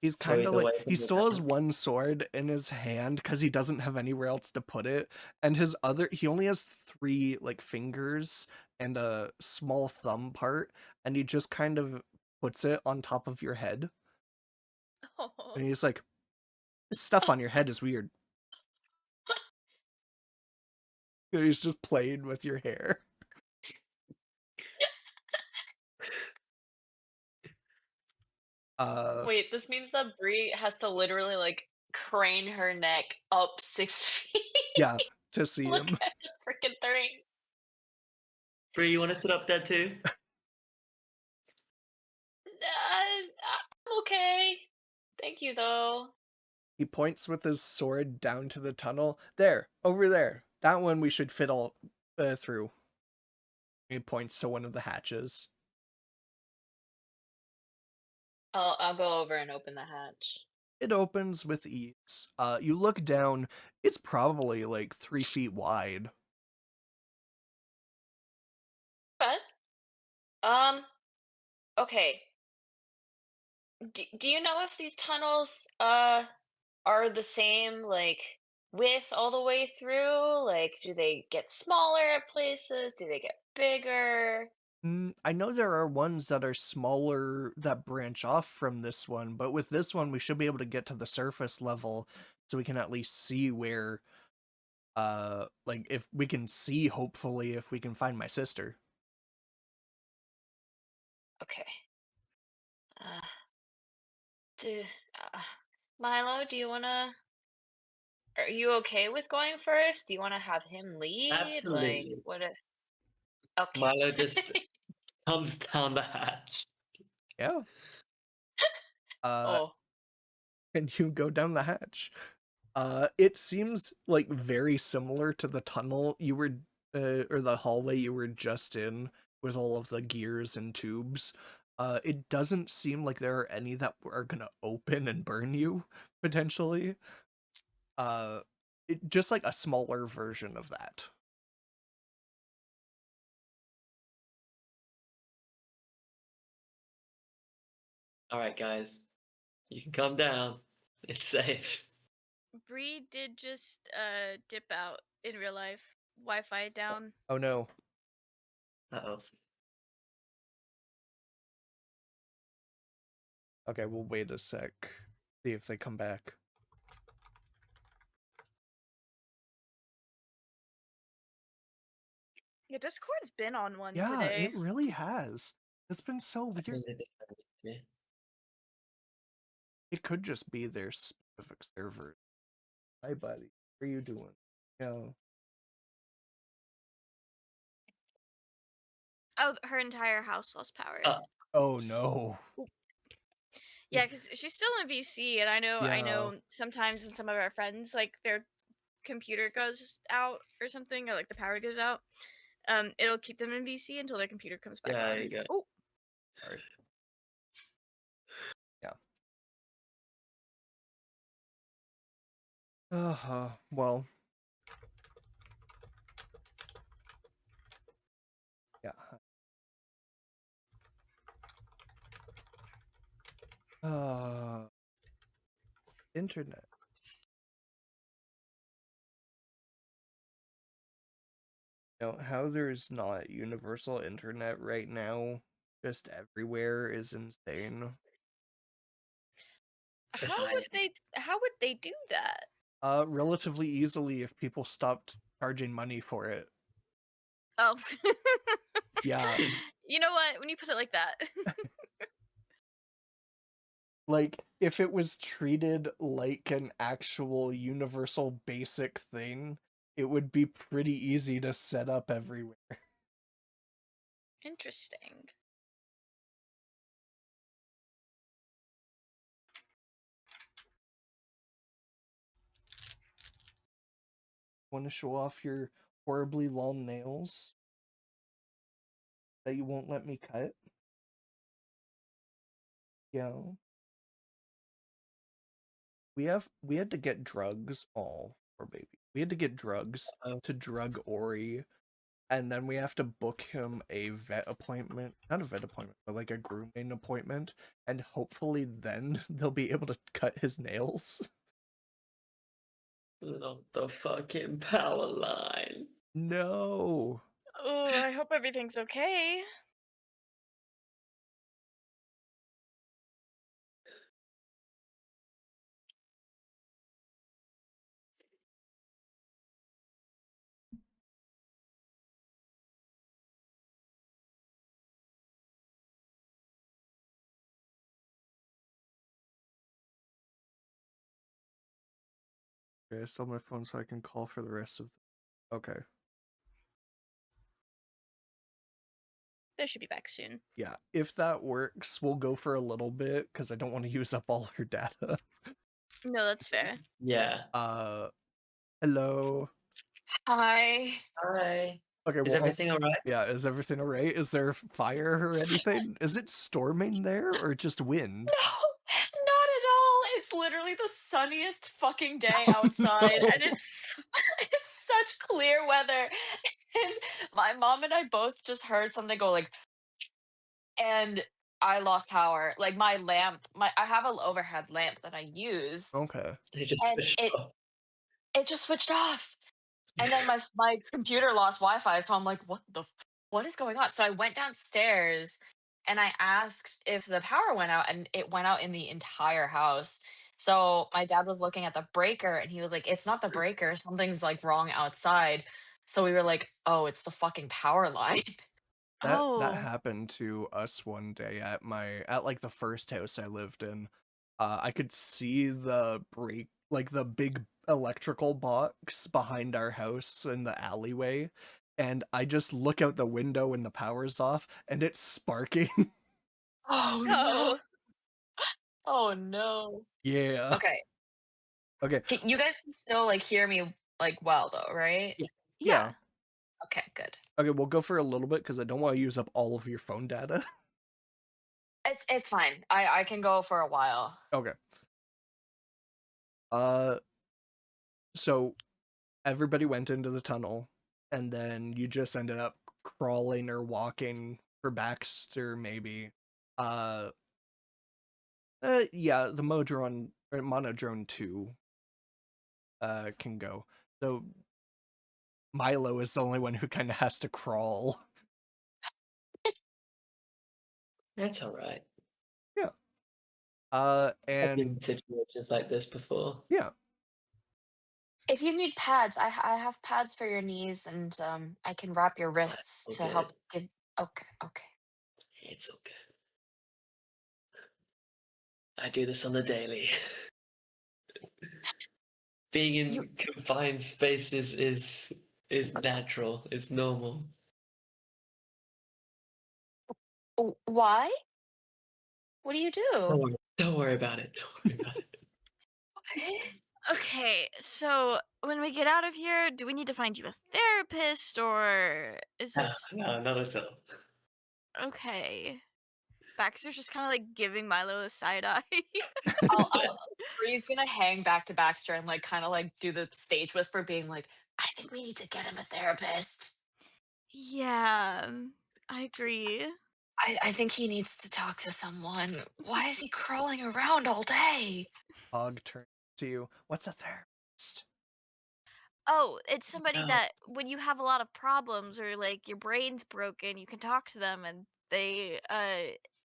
He's So kind he's of like, away from he the still has ground. one sword in his hand because he doesn't have anywhere else to put it. And he only has 3 like fingers and a small thumb part. And he just kind of puts it on top of your head. And he's like, this stuff on your head is weird. And he's just playing with your hair. Wait, this means that Bree has to literally like crane her neck up 6 feet. Yeah, to see Look him. at the freaking thing. Bree, you want to sit up there too? I'm okay. Thank you, though. He points with his sword down to the tunnel. There, over there. That one we should fit all through. He points to one of the hatches. I'll go over and open the hatch. It opens with ease. You look down. It's probably like 3 feet wide. But, okay. Do you know if these tunnels, are the same, like, width all the way through? Like, do they get smaller at places? Do they get bigger? I know there are ones that are smaller that branch off from this one, but with this one we should be able to get to the surface level so we can at least see where like if we can see, hopefully, if we can find my sister. Okay. Uh, do, uh, Milo, do you wanna? Are you okay with going first? Do you want to have him lead? Like, Absolutely. what? Okay. Milo just comes down the hatch. Yeah. Oh, And you go down the hatch. It seems like very similar to the tunnel you were, or the hallway you were just in with all of the gears and tubes. It doesn't seem like there are any that are gonna open and burn you, potentially. Just like a smaller version of that. All right, guys, you can come down. It's safe. Bree did just dip out in real life. Wi-Fi down. Oh no. Uh-oh. Okay, we'll wait a sec. See if they come back. Yeah, Discord's been on one Yeah, today. it really has. It's been so I weird. think they discovered me. It could just be their specific server. Hi, buddy. What are you doing? Yo. Oh, her entire house lost power. Oh no. Yeah, because she's still in VC, and I Yeah. know sometimes when some of our friends, like, their computer goes out or something, or like the power goes out, it'll keep them in VC until their computer comes back Yeah, on. there you go. Oh, Sorry. Yeah. Well. Yeah. Internet. How there's not universal internet right now, just everywhere, is insane. how would they do that? Relatively easily if people stopped charging money for it. Oh. Yeah. You know what? When you put it like that. Like, if it was treated like an actual universal basic thing, it would be pretty easy to set up everywhere. Interesting. Want to show off your horribly long nails that you won't let me cut? Yeah. We had to get drugs. Oh, poor baby. We had to get drugs to drug Ori, and then we have to book him a vet appointment. Not a vet appointment, but like a grooming appointment, and hopefully then they'll be able to cut his nails. Not the fucking power line. No. Oh, I hope everything's okay. Okay, I still have my phone so I can call for the rest of okay. They should be back soon. Yeah, if that works, we'll go for a little bit because I don't want to use up all her data. No, that's fair. Yeah. Hello. hi. Hi. Okay, Is well, everything all right? yeah, is everything all right? Is there fire or anything? Is it storming there or just wind? No, not at all. It's literally the sunniest fucking day outside, no. and it's such clear weather. And my mom and I both just heard something go like, and I lost power. Like my lamp, I have an overhead lamp that I use, They just and switched it off. it just switched off. And then my computer lost Wi-Fi, so I'm like, what is going on? So I went downstairs and I asked if the power went out, and it went out in the entire house. So my dad was looking at the breaker and he was like, it's not the breaker, something's like wrong outside. So we were like, oh, it's the fucking power line. That Oh. happened to us one day at like the first house I lived in. I could see the the big electrical box behind our house in the alleyway, and I just look out the window when the power's off, and it's sparking. Oh no. No. Oh no. Yeah. Okay. Okay. You guys can still like hear me like well though, right? Yeah. Yeah. Yeah. Okay, good. Okay, we'll go for a little bit because I don't want to use up all of your phone data. It's fine. I can go for a while. Okay. Uh, so everybody went into the tunnel, and then you just ended up crawling or walking for Baxter, maybe. Uh, yeah, the Modron or Monodrone 2 can go. So Milo is the only one who kind of has to crawl. That's all right. Yeah. I've been in And situations like this before. yeah, If you need pads, I have pads for your knees, and I can wrap your wrists to help Okay. give. Okay, okay. It's all good. I do this on the daily. Being in You confined spaces is natural. It's normal. why? What do you do? Don't worry about it. Don't worry about it. Okay, so when we get out of here, do we need to find you a therapist, or is No, this no, not at all. okay? Baxter's just kind of like giving Milo a side eye. I'll Bree's gonna hang back to Baxter and like kind of like do the stage whisper, being like, "I think we need to get him a therapist. Yeah, I agree. I think he needs to talk to someone. Why is he crawling around all day?" Hog turns to you. What's a therapist? Oh, it's somebody No. that when you have a lot of problems or like your brain's broken, you can talk to them and they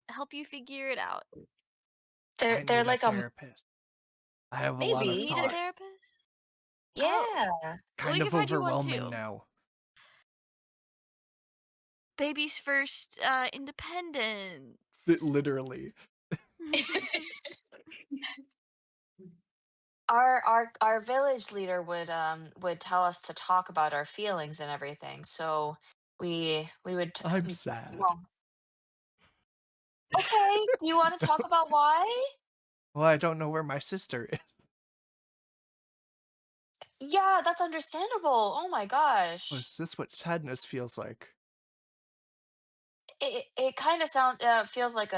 help you figure it out. I They're need a like therapist. I have a lot You of maybe need a thoughts. therapist? Oh, yeah. well, we Kind can of find you one overwhelming too. now. Baby's first independence. Literally. Our village leader would tell us to talk about our feelings and everything. So we would I'm sad. well, okay. Do you want to talk about why? Well, I don't know where my sister is. Yeah, that's understandable. Oh my gosh. Is this what sadness feels like? It kind of feels like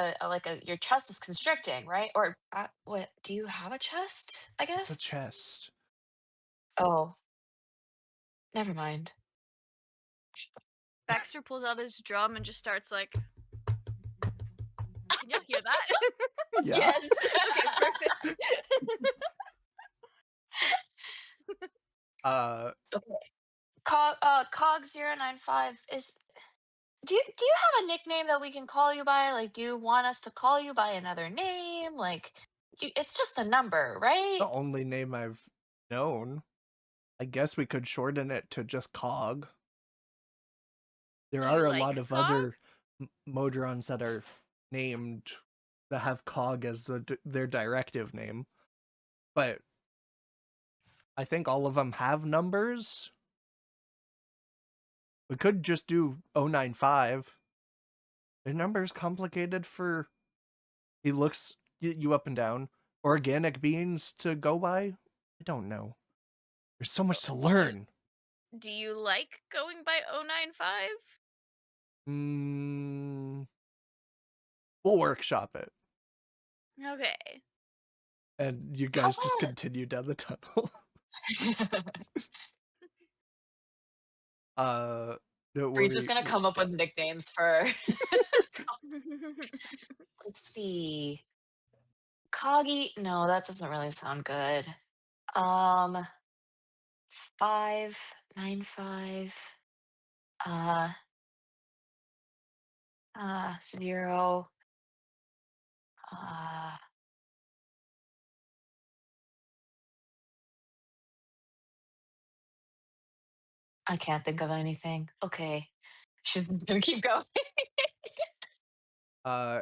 your chest is constricting, right? Or what? Do you have a chest? I It's a guess. chest. Oh, never mind. Baxter pulls out his drum and just starts like, can y'all hear that? Yeah. Yes. Okay, perfect. Okay. Cog 095 is. Do you have a nickname that we can call you by? Like, do you want us to call you by another name? Like, it's just a number, right? the only name I've known. I guess we could shorten it to just Cog. There Do are you a like lot of Cog? other Modrons that are named that have Cog as their directive name, but I think all of them have numbers. We could just do 095. Their number is complicated for. He looks you up and down. Organic beings to go by? I don't know. There's so much to learn. Do you like going by 095? Mm, we'll workshop it. Okay. And you How guys just continue down the tunnel. about? Don't Bree's just worry. gonna come up with nicknames for. Let's see. Coggy. No, that doesn't really sound good. Um. 595 uh 0 uh I can't think of anything. Okay. She's gonna keep going. Uh,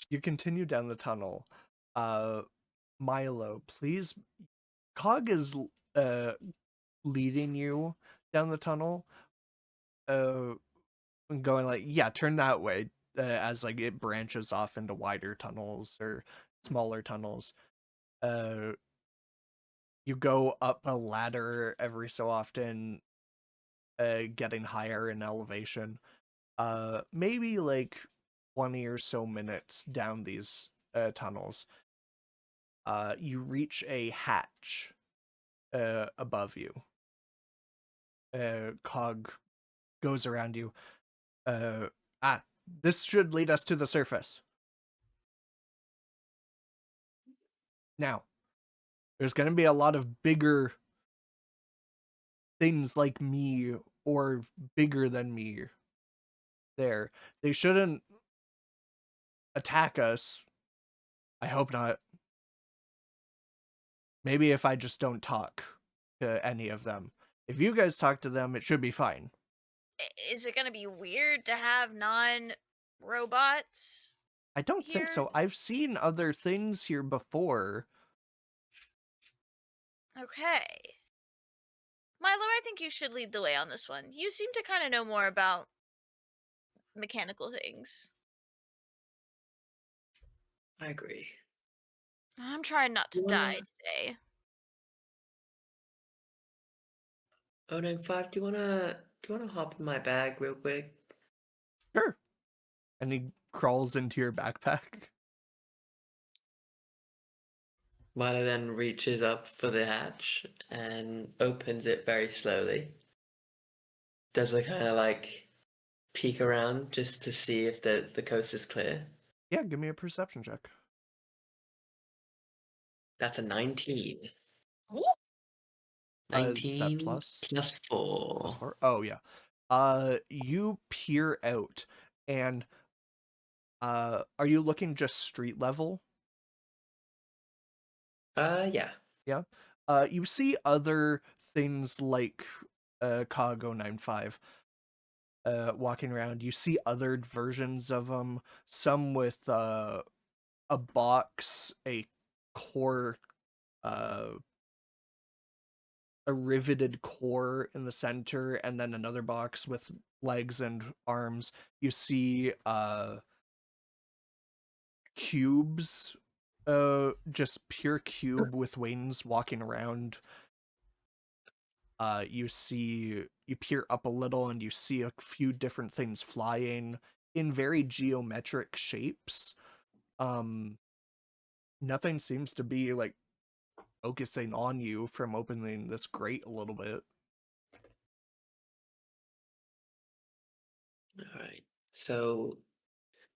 you continue down the tunnel. Milo, please. Cog is leading you down the tunnel. Going like, yeah, turn that way. As like it branches off into wider tunnels or smaller tunnels. You go up a ladder every so often, getting higher in elevation. Maybe like 20 or so minutes down these tunnels. You reach a hatch above you. Cog goes around you. This should lead us to the surface. Now, there's going to be a lot of bigger things like me or bigger than me there. They shouldn't attack us. I hope not. Maybe if I just don't talk to any of them. If you guys talk to them, it should be fine. Is it gonna be weird to have non-robots? I don't think Here? so. I've seen other things here before. Okay. Milo, I think you should lead the way on this one. You seem to kind of know more about mechanical things. I agree. I'm trying not to die today. Oh no, 5, do you wanna hop in my bag real quick? Sure. And he crawls into your backpack. Milo then reaches up for the hatch and opens it very slowly. Does a kind of like peek around just to see if the coast is clear. Yeah, give me a perception check. That's a 19. Is that 19 plus? plus 4. Plus 4? Oh, yeah. You peer out, and are you looking just street level? Yeah. Yeah. You see other things like Cargo 95 walking around. You see other versions of them, some with a box, a core, a riveted core in the center, and then another box with legs and arms. You see cubes, just pure cube with wings walking around. You peer up a little and you see a few different things flying in very geometric shapes. Nothing seems to be like focusing on you from opening this grate a little bit. Alright. So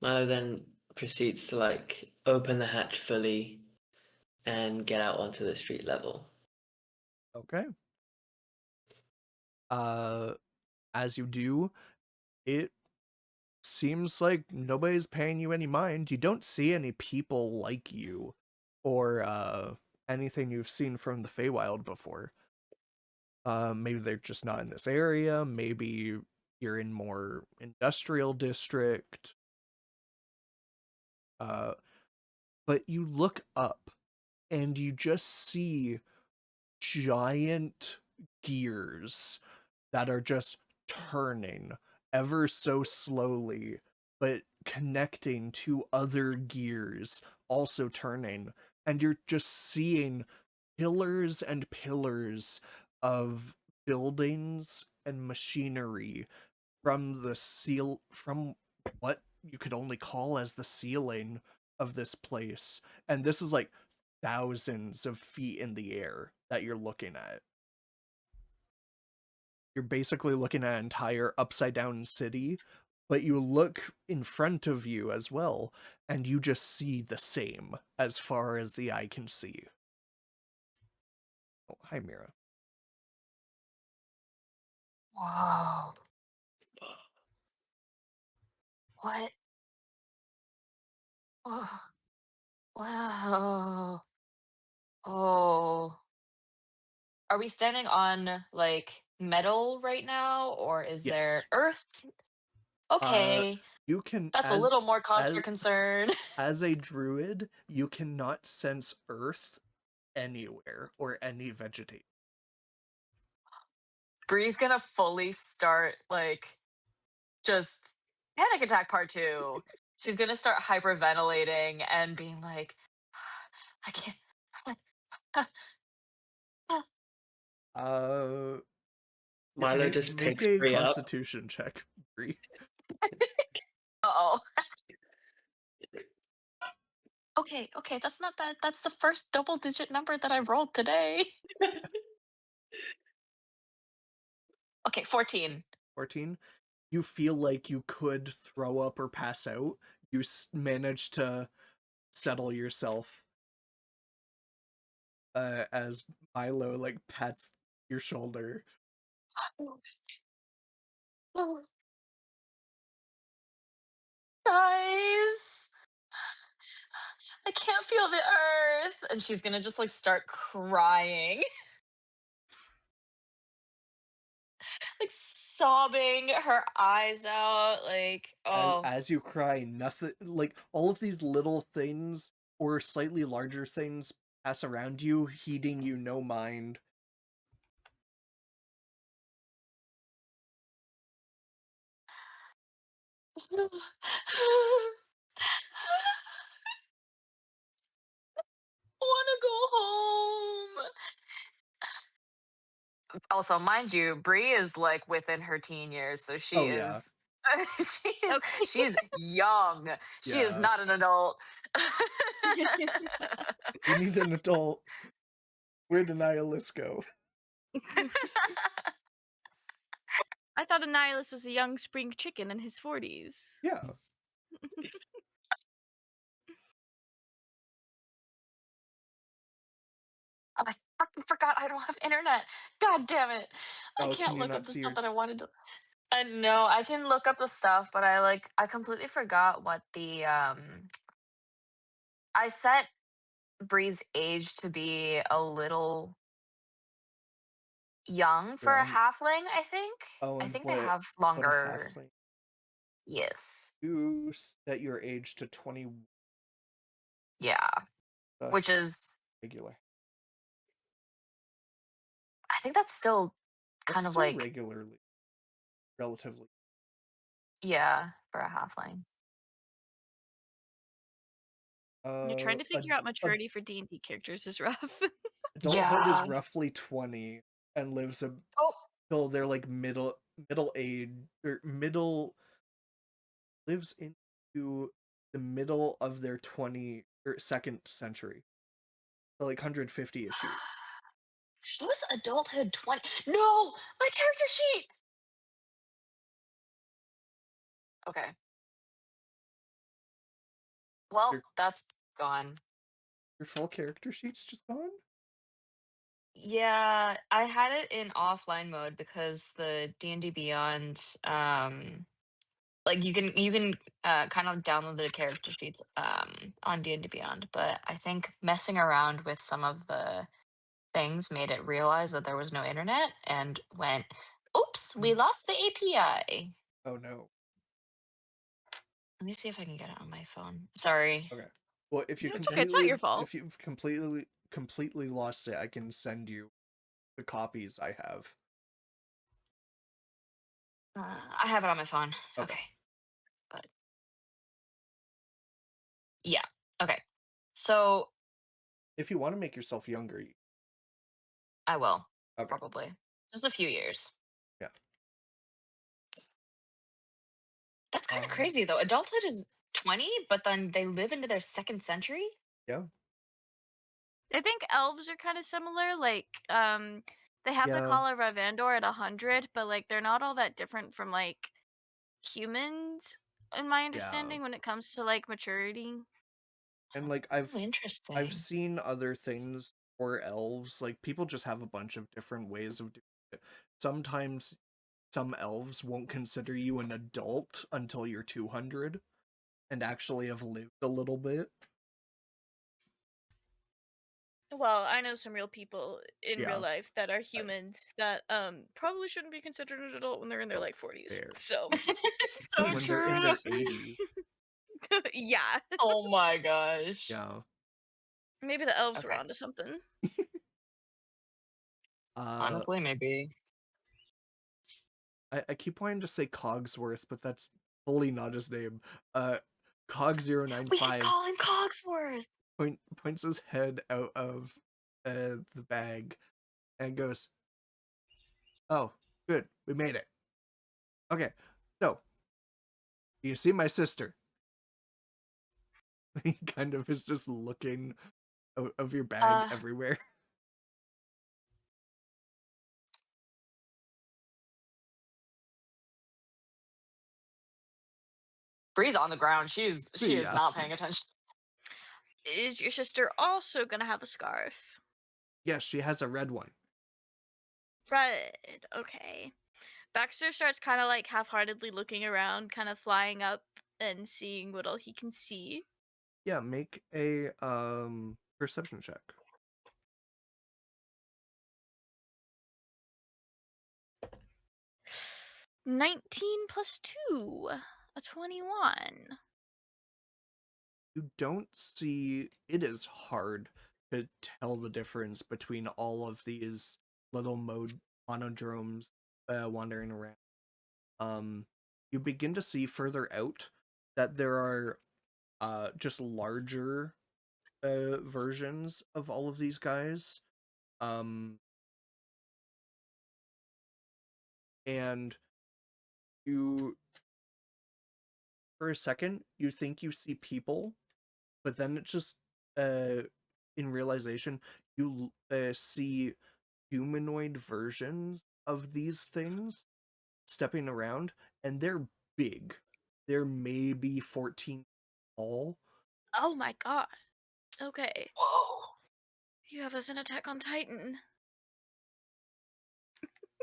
Milo then proceeds to like open the hatch fully and get out onto the street level. Okay. As you do, it seems like nobody's paying you any mind. You don't see any people like you or anything you've seen from the Feywild before. Maybe they're just not in this area. Maybe you're in more industrial district. But you look up and you just see giant gears that are just turning ever so slowly, but connecting to other gears also turning. And you're just seeing pillars and pillars of buildings and machinery from what you could only call as the ceiling of this place. And this is like thousands of feet in the air that you're looking at. You're basically looking at an entire upside down city, but you look in front of you as well, and you just see the same as far as the eye can see. Oh, hi, Mira. Whoa. What? Whoa. Wow. Oh. Are we standing on like metal right now, or is there Yes. earth? Okay. You can That's a little more cause for as concern. as a druid, you cannot sense earth anywhere or any vegetation. Bree's gonna fully start like just panic attack part 2. She's gonna start hyperventilating and being like, I can't. Milo Make, just make picks a Bree up. Constitution check, Bree. Uh-oh. Okay, that's not bad. That's the first double-digit number that I rolled today. Okay, 14. 14. You feel like you could throw up or pass out. You manage to settle yourself as Milo like pats your shoulder. Guys, I can't feel the earth. And she's gonna just like start crying, like sobbing her eyes out. Like, oh, As you cry, nothing like all of these little things or slightly larger things pass around you, heeding you no mind. wanna go home. Also, mind you, Bree is like within her teen years, so she Oh yeah, is Okay. she's young. She is yeah. not an adult. You need an adult. Where did Nihilus go? I thought a nihilist was a young spring chicken in his 40s. Yeah. Oh, I fucking forgot I don't have internet. God damn it. I Oh, can can't you look up not the see stuff your? that I wanted to. No, I can look up the stuff, but I completely forgot what the I set Bree's age to be a little young for a Yeah. halfling, I think. Oh, I and think they what? have What a longer. halfling. Yes. You set your age to 20. Yeah. Which That's is, regular. I think that's still That's kind of still like, regularly, relatively. yeah, for a halfling. You're trying to figure out A maturity for D&D characters is rough. adulthood is Yeah. roughly 20 and lives Oh, until they're like middle age or middle lives into the middle of their 20 or second century. So like 150-ish years. she was adulthood 20. No, my character sheet. Okay. Well, Your that's gone. your full character sheet's just gone? Yeah, I had it in offline mode because the D&D Beyond like you can kind of download the character sheets on D&D Beyond, but I think messing around with some of the things made it realize that there was no internet and went, "Oops, we lost the API." Oh no. Let me see if I can get it on my phone. Sorry. Okay. Well, if you It's okay, it's not your fault. if you've completely lost it, I can send you the copies I have. I have it on my phone. Okay. Okay. But yeah. Okay. So If you want to make yourself younger, I will okay. probably just a few years. Yeah. That's kind of crazy though. Adulthood is 20, but then they live into their second century. Yeah. I think elves are kind of similar. Like, they have the Yeah. Call of Ravandor at 100, but like they're not all that different from like humans, in my understanding, when it comes to like maturity. And like Oh, I've interesting. seen other things for elves. Like people just have a bunch of different ways of doing it. Sometimes some elves won't consider you an adult until you're 200 and actually have lived a little bit. Well, I know some real people in Yeah. real life that are humans that probably shouldn't be considered an adult when they're in their like 40s. Fair. So So When true. they're in their 80s. yeah. Oh my gosh. Yeah. Maybe the elves are Okay. onto something. Honestly, maybe. I keep wanting to say Cogsworth, but that's fully not his name. We Cog095 call him Cogsworth. points his head out of the bag and goes, "Oh, good, we made it. Okay, so you see my sister." He kind of is just looking out of your bag everywhere. Bree's on the ground. She is Yeah. not paying attention. Is your sister also gonna have a scarf? Yes, she has a red one. Red. Okay. Baxter starts kind of like half-heartedly looking around, kind of flying up and seeing what all he can see. Yeah, make a perception check. 19 plus 2, a 21. You don't see, it is hard to tell the difference between all of these little monodromes wandering around. You begin to see further out that there are just larger versions of all of these guys. And you, for a second, you think you see people, but then it's just in realization you see humanoid versions of these things stepping around, and they're big. They're maybe 14 tall. Oh my god. Okay. Whoa. You have us an Attack on Titan.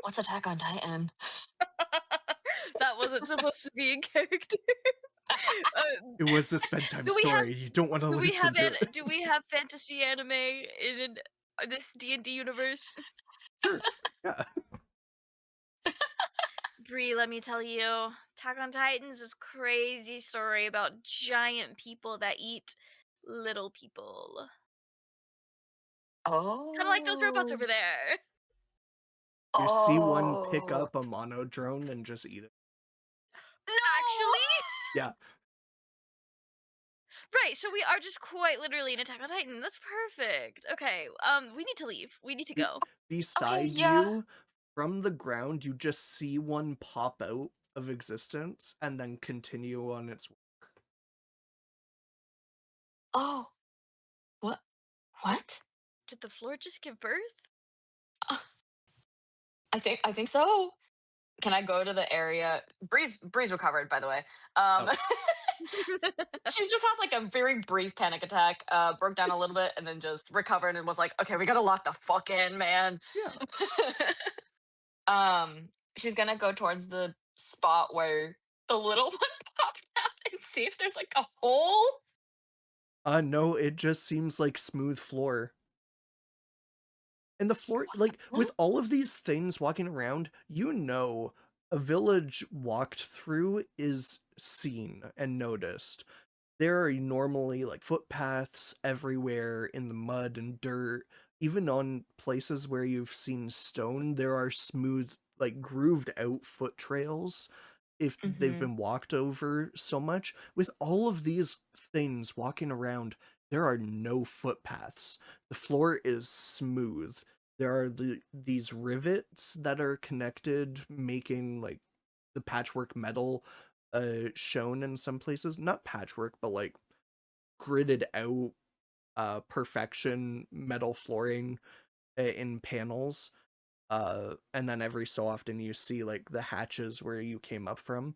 What's Attack on Titan? That wasn't supposed to be in character. It was this bedtime do we have- story. You don't want to Do we listen have to it. do we have fantasy anime in this D&D universe? Sure. Yeah. Bree, let me tell you, Attack on Titans is crazy story about giant people that eat little people. Oh. Kind of like those robots over there. You see one pick up a monodrone and just eat it. No! Actually? Yeah. Right, so we are just quite literally in Attack on Titan. That's perfect. Okay, we need to leave. We need to go. Beside yeah. you, from the ground, you just see one pop out of existence and then continue on its work. Oh. What? Did the floor just give birth? I think so. Can I go to the area? Bree's recovered, by the way. She's just had like a very brief panic attack, broke down a little bit, and then just recovered and was like, "Okay, we gotta lock the fuck in, man." Yeah. She's gonna go towards the spot where the little one popped out and see if there's like a hole. No, it just seems like smooth floor. And the floor, like, with all of these things walking around, a village walked through is seen and noticed. There are normally, like, footpaths everywhere in the mud and dirt. Even on places where you've seen stone, there are smooth, like, grooved out foot trails if they've been walked over so much. With all of these things walking around, there are no footpaths. The floor is smooth. There are these rivets that are connected, making like the patchwork metal shown in some places. Not patchwork, but like gridded out perfection metal flooring in panels. And then every so often you see like the hatches where you came up from.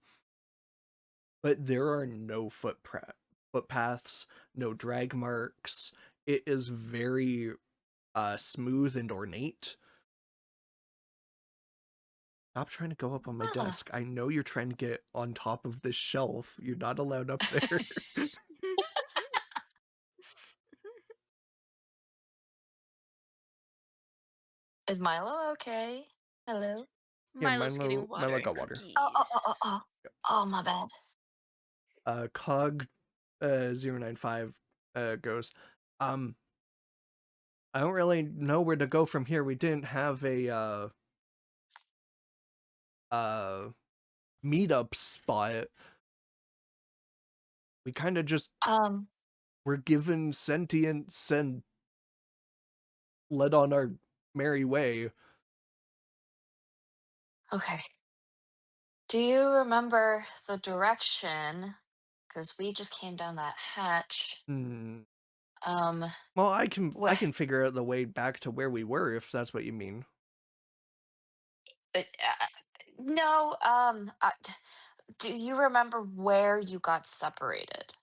But there are no footpaths, no drag marks. It is very smooth and ornate. Stop trying to go up on my Ah. desk. I know you're trying to get on top of this shelf. You're not allowed up there. Is Milo okay? Hello? Yeah, Milo's getting water Milo and got water. Oh, oh, my bad. Cog 095 goes, I don't really know where to go from here. We didn't have a meetup spot. We kind of just were given sentience and led on our merry way. Okay. Do you remember the direction? Because we just came down that hatch. Hmm. Um, Well, I can Wha- figure out the way back to where we were if that's what you mean. no, do you remember where you got separated?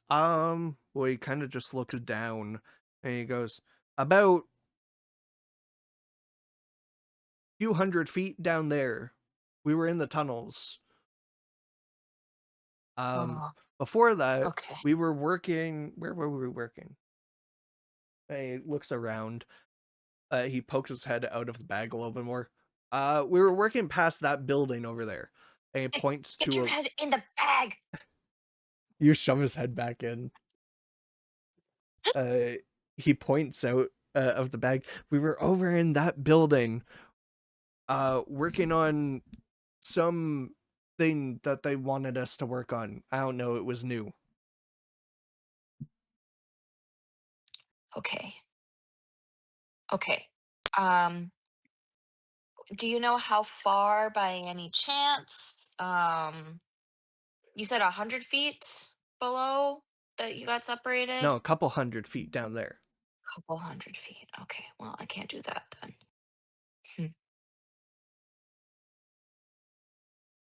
Well, he kind of just looks down and he goes, about few hundred feet down there. We were in the tunnels. Oh, Before that, okay. we were working. Where were we working? He looks around. He pokes his head out of the bag a little bit more. We were working past that building over there. And he points Get to your a. head in the bag. You shove his head back in. He points out of the bag. We were over in that building, working on some thing that they wanted us to work on. I don't know. It was new. Okay. Okay. Do you know how far by any chance? You said 100 feet below that you got separated? No, a couple 100 feet down there. Couple 100 feet. Okay, well, I can't do that then.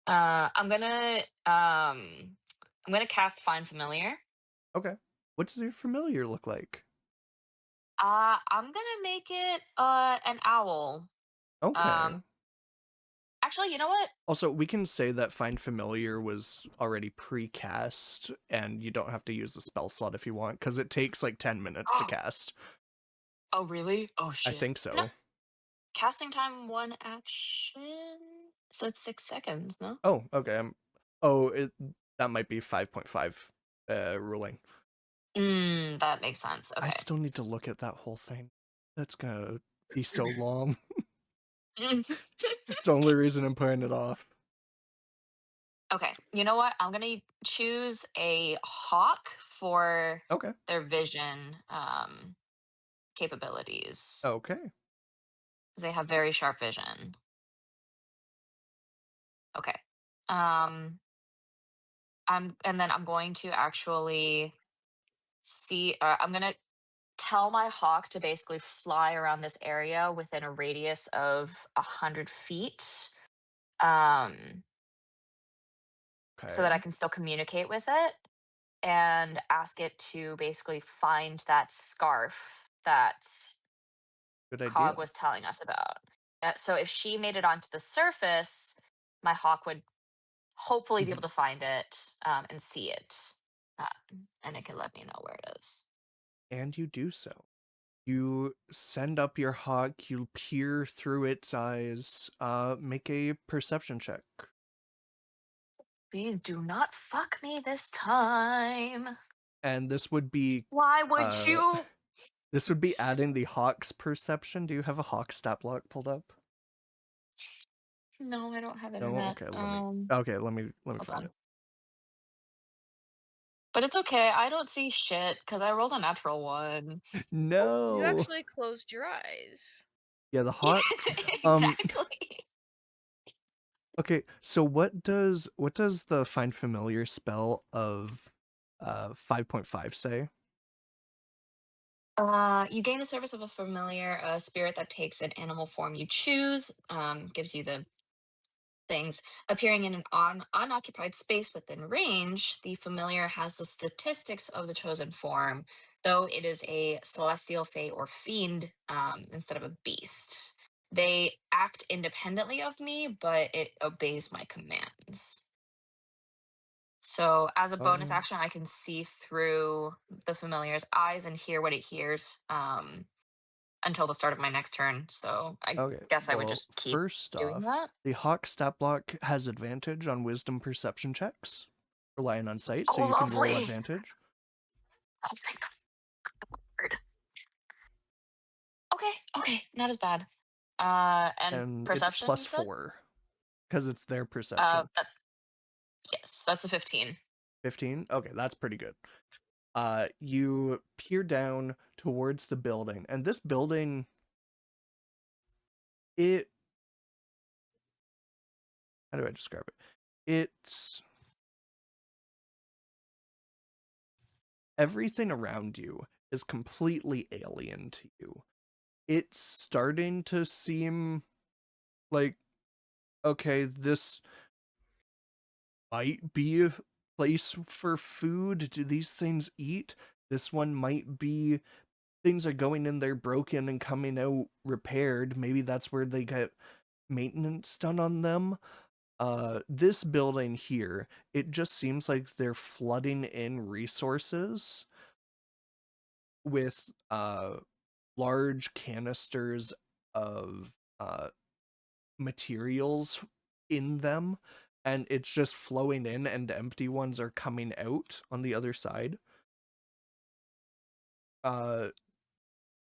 I'm gonna cast Find Familiar. Okay. What does your familiar look like? I'm gonna make it an owl. Okay. Actually, you know what? Also, we can say that Find Familiar was already pre-cast, and you don't have to use the spell slot if you want, because it takes like 10 minutes to cast. Oh, really? Oh, I shit. think so. No. Casting time, 1 action. So it's 6 seconds, no? Oh, okay. That might be 5.5 ruling. That makes sense. I Okay. still need to look at that whole thing. That's gonna be so long. It's the only reason I'm putting it off. Okay. You know what? I'm gonna choose a hawk for Okay. their vision capabilities. Okay. Because they have very sharp vision. Okay. Um I'm going to actually see I'm gonna tell my hawk to basically fly around this area within a radius of 100 feet. So that I Okay. can still communicate with it and ask it to basically find that scarf that Good Cog idea. was telling us about. So if she made it onto the surface, my hawk would hopefully be able to find it and see it. And it can let me know where it is. And you do so. You send up your hawk, you peer through its eyes, make a perception check. Please do not fuck me this time. And this would be Why would you? this would be adding the hawk's perception. Do you have a hawk stat block pulled up? No, I don't have No? internet. Okay, let me Hold find on. it. But it's okay. I don't see shit because I rolled a natural one. No. You actually closed your eyes. Yeah, the hawk. Exactly. Okay, so what does the find familiar spell of 5.5 say? You gain the service of a familiar spirit that takes an animal form you choose. Gives you the things appearing in an unoccupied space within range. The familiar has the statistics of the chosen form, though it is a celestial, fey, or fiend instead of a beast. they act independently of me, but it obeys my commands. So as a bonus Um, action, I can see through the familiar's eyes and hear what it hears until the start of my next turn. So I okay. guess I would Well, just keep first doing off, that. the Hawk stat block has advantage on Wisdom perception checks, relying on sight, so Oh, you can roll lovely. advantage. Oh, thank the Lord. Okay, not as bad. And And it's perception, you said? +4 because it's their Uh, perception. that, yes, that's a 15. 15? Okay, that's pretty good. You peer down towards the building, and this building, how do I describe it? It's everything around you is completely alien to you. It's starting to seem like, okay, this might be a place for food. Do these things eat? This one might be things are going in there broken and coming out repaired. Maybe that's where they get maintenance done on them. This building here, it just seems like they're flooding in resources with large canisters of materials in them, and it's just flowing in and empty ones are coming out on the other side.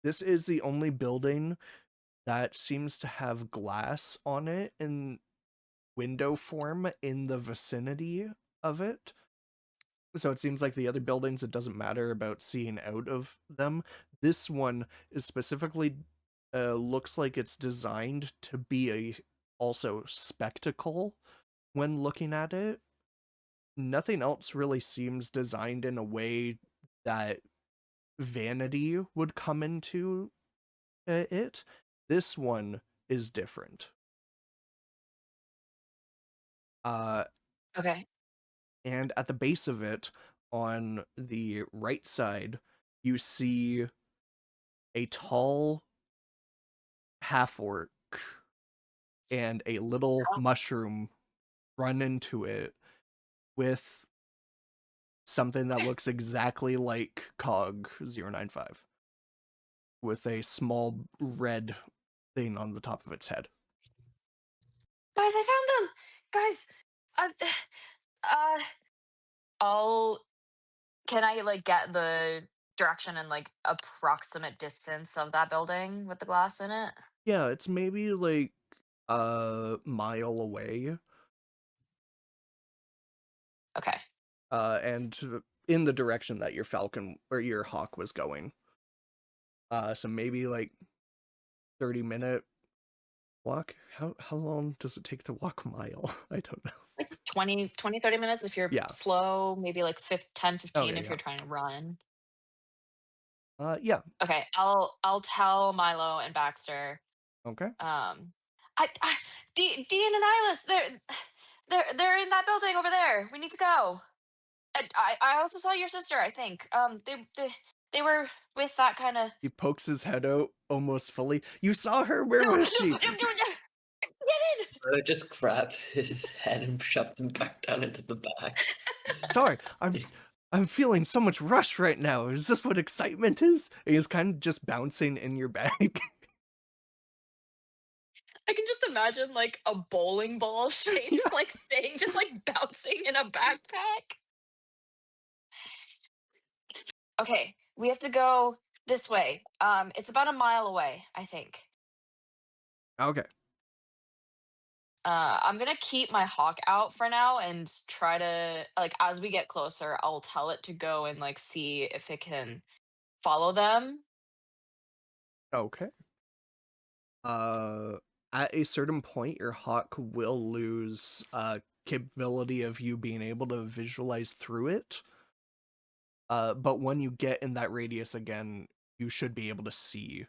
This is the only building that seems to have glass on it in window form in the vicinity of it. So it seems like the other buildings, it doesn't matter about seeing out of them. This one is specifically looks like it's designed to be a also spectacle when looking at it. Nothing else really seems designed in a way that vanity would come into it. This one is different. Okay. And at the base of it, on the right side, you see a tall half-orc and a little Oh. mushroom run into it with something that looks exactly like Cog 095 with a small red thing on the top of its head. Guys, I found them. Guys, I'll. Can I like get the direction and like approximate distance of that building with the glass in it? Yeah, it's maybe like a mile away. Okay. And in the direction that your falcon or your hawk was going. So maybe like 30-minute walk. How long does it take to walk a mile? I don't know. Like 20, 30 minutes if you're Yeah. slow, maybe like 10, 15 Okay, if yeah. you're trying to run. Yeah. Okay, I'll tell Milo and Baxter. Okay. I Dean and Ilis, they're in that building over there. We need to go. And I also saw your sister, I think. They were with that kind of. He pokes his head out almost fully. You saw her? Where was she? Get in! Milo just grabs his head and shoves him back down into the bag. Sorry, I'm feeling so much rush right now. Is this what excitement is? He's kind of just bouncing in your bag. I can just imagine like a bowling ball shaped Yeah. like thing just like bouncing in a backpack. Okay, we have to go this way. It's about a mile away, I think. Okay. I'm gonna keep my hawk out for now and try to like as we get closer, I'll tell it to go and like see if it can follow them. Okay. At a certain point, your hawk will lose capability of you being able to visualize through it. But when you get in that radius again, you should be able to see.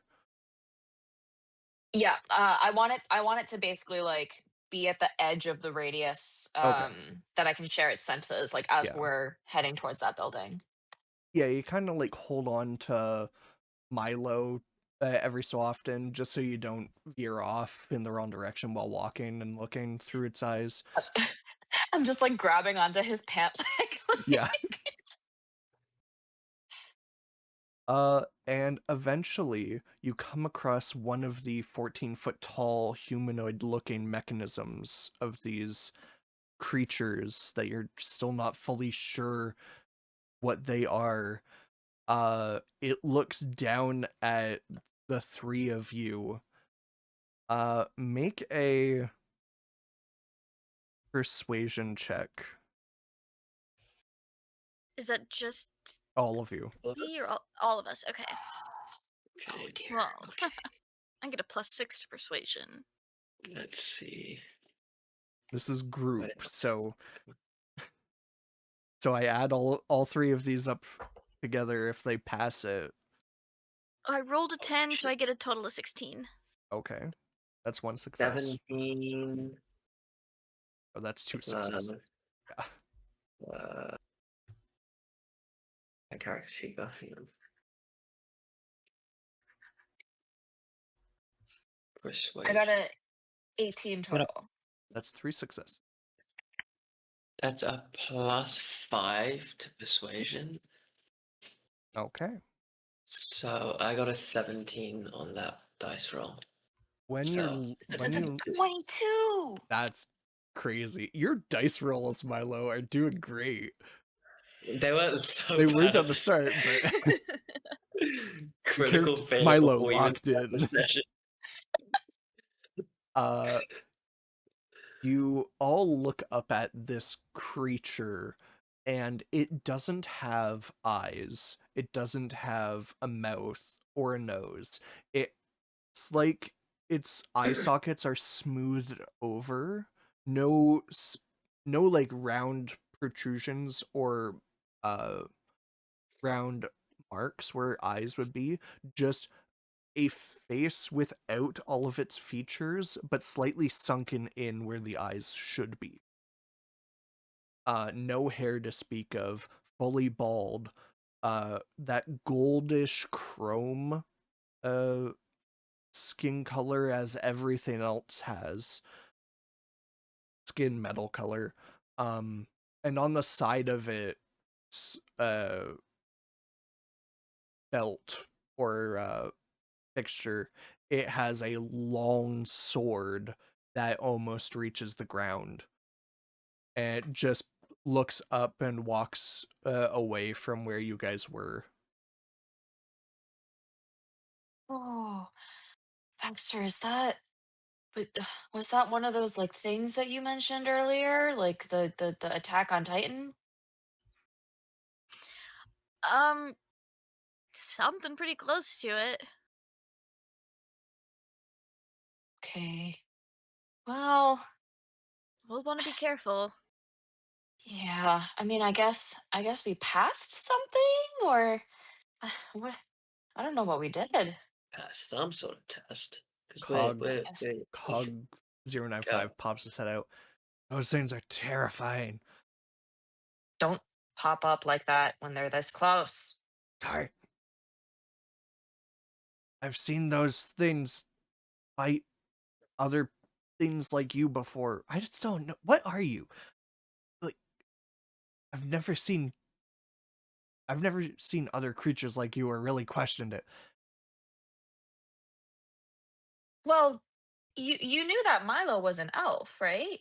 Yeah, I want it to basically like be at the edge of the radius Okay. that I can share its senses like as Yeah. we're heading towards that building. Yeah, you kind of like hold on to Milo every so often, just so you don't veer off in the wrong direction while walking and looking through its eyes. I'm just like grabbing onto his pant leg. Yeah. And eventually you come across one of the 14-foot tall humanoid-looking mechanisms of these creatures that you're still not fully sure what they are. It looks down at the three of you. Make a persuasion check. Is that just All of you. D or all of us? Okay. Oh Okay, dear. Well, Okay. I get a +6 to persuasion. let's see. This is Why group, did my- so I add all three of these up together if they pass it. I rolled a 10, so shit. I get a total of 16. Okay. That's one success. 17 Oh, that's two plus, successes. Yeah. my character sheet got hang on. I Persuasion. got a 18 total. That's 3 successes. That's a +5 to persuasion. Okay. So I got a 17 on that dice roll. When So- you're So when it's you a 22. that's crazy. Your dice rolls, Milo, are doing great. They weren't so They bad weren't at at the start, but critical Character- fail Milo before we even locked start the in. session. You all look up at this creature, and it doesn't have eyes. It doesn't have a mouth or a nose. It's like its eye sockets are smoothed over. No like round protrusions or round marks where eyes would be. Just a face without all of its features, but slightly sunken in where the eyes should be. No hair to speak of, fully bald. That goldish chrome skin color as everything else has. Skin metal color. And on the side of it, belt or fixture, it has a long sword that almost reaches the ground. And it just looks up and walks away from where you guys were. Oh, Baxter, is that? But was that one of those like things that you mentioned earlier, like the Attack on Titan? Something pretty close to it. Okay. Well, We'll want to be careful. yeah. I mean, I guess we passed something, or what? I don't know what we did. Pass some sort of test. Because Cog, Yes. Cog 095 pops his head out. Those things are terrifying. Don't pop up like that when they're this close. Sorry. I've seen those things fight other things like you before. I just don't know. What are you? Like, I've never seen other creatures like you or really questioned it. Well, you knew that Milo was an elf, right?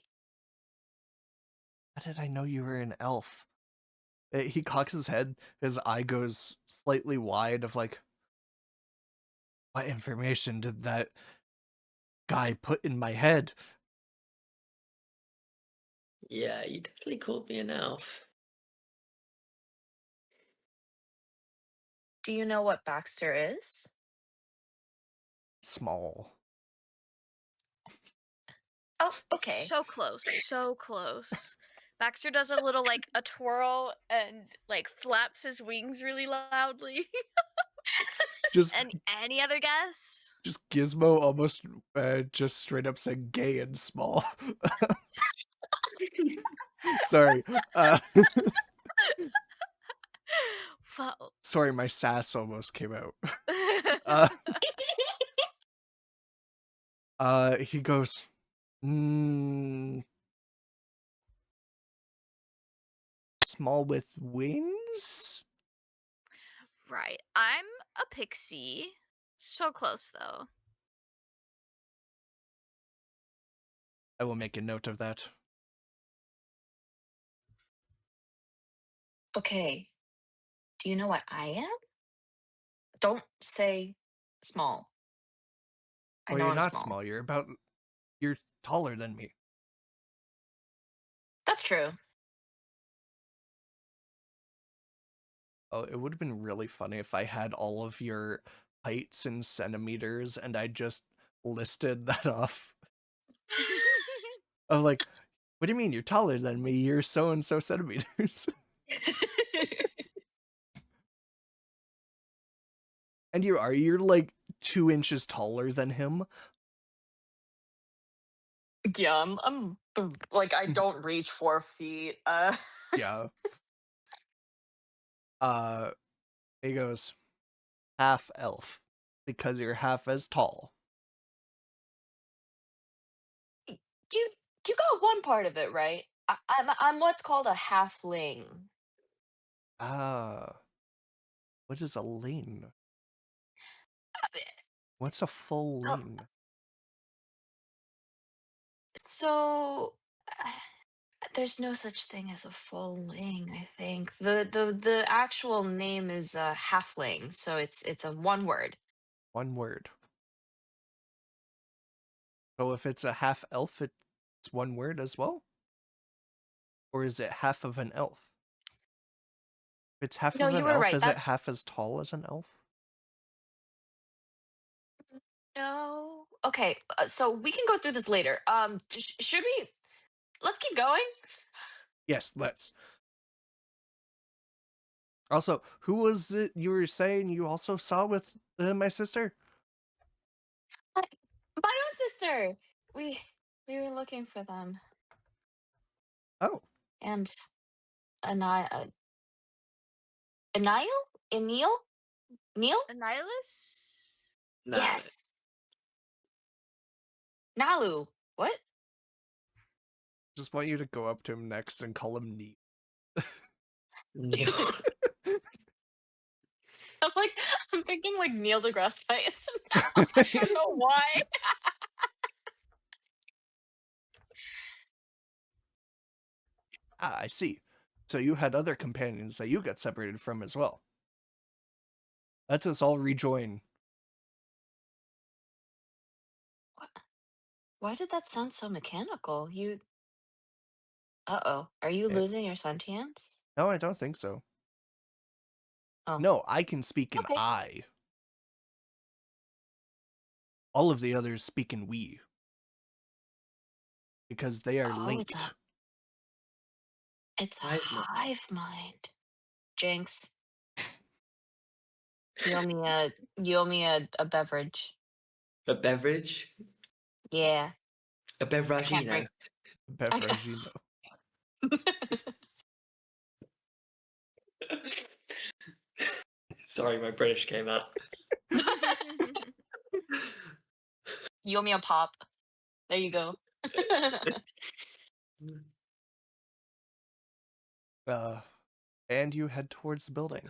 How did I know you were an elf? He cocks his head, his eye goes slightly wide of like, what information did that guy put in my head? Yeah, you definitely called me an elf. Do you know what Baxter is? Small. Oh, okay. So close, so close. Baxter does a little like a twirl and like flaps his wings really loudly. Just And any other guess? just Gizmo almost just straight up said gay and small. Sorry. Well, Sorry, my sass almost came out. Uh, He goes, small with wings? Right. I'm a pixie. So close, though. I will make a note of that. Okay. Do you know what I am? Don't say small. I Well, know you're I'm not small. small. You're taller than me. That's true. Oh, it would have been really funny if I had all of your heights in centimeters and I just listed that off. I'm like, what do you mean you're taller than me? You're so and so centimeters. And you're like 2 inches taller than him. Yeah, I'm like I don't reach 4 feet. Yeah. He goes, half elf, because you're half as tall. you you got one part of it right. I'm what's called a halfling. Ah, what is a lane? What's a full Oh, lane? so there's no such thing as a full ling. I think the actual name is halfling, so it's a one word. One word. So if it's a half elf, it's one word as well? Or is it half of an elf? If it's half No, of you an were elf, right. is it half as tall as an elf? No. Okay, so we can go through this later. Should we? Let's keep going. Yes, let's. Also, who was it you were saying you also saw with my sister? My own sister. We we were looking for them, Oh, and Anil, Anil, Anil, Neil. Annihilus? Nah, Yes, Nalu. What? just want you to go up to him next and call him Neat. Neil. I'm like, I'm thinking like Neil deGrasse Tyson now. I don't know why. Ah, I see. So you had other companions that you got separated from as well. Let us all rejoin. Why did that sound so mechanical? You. Uh-oh. Are you Eh, losing your sentience? No, I don't think so. Oh, No, I can speak in okay. I. All of the others speak in we. Because they are Oh, linked. it's a Hive mind. hive mind. Jinx, you owe me a beverage. A beverage? Yeah. A I can't beveragino. drink. I ca- Beveragino. Sorry, my British came out. You owe me a pop. There you go. And you head towards the building.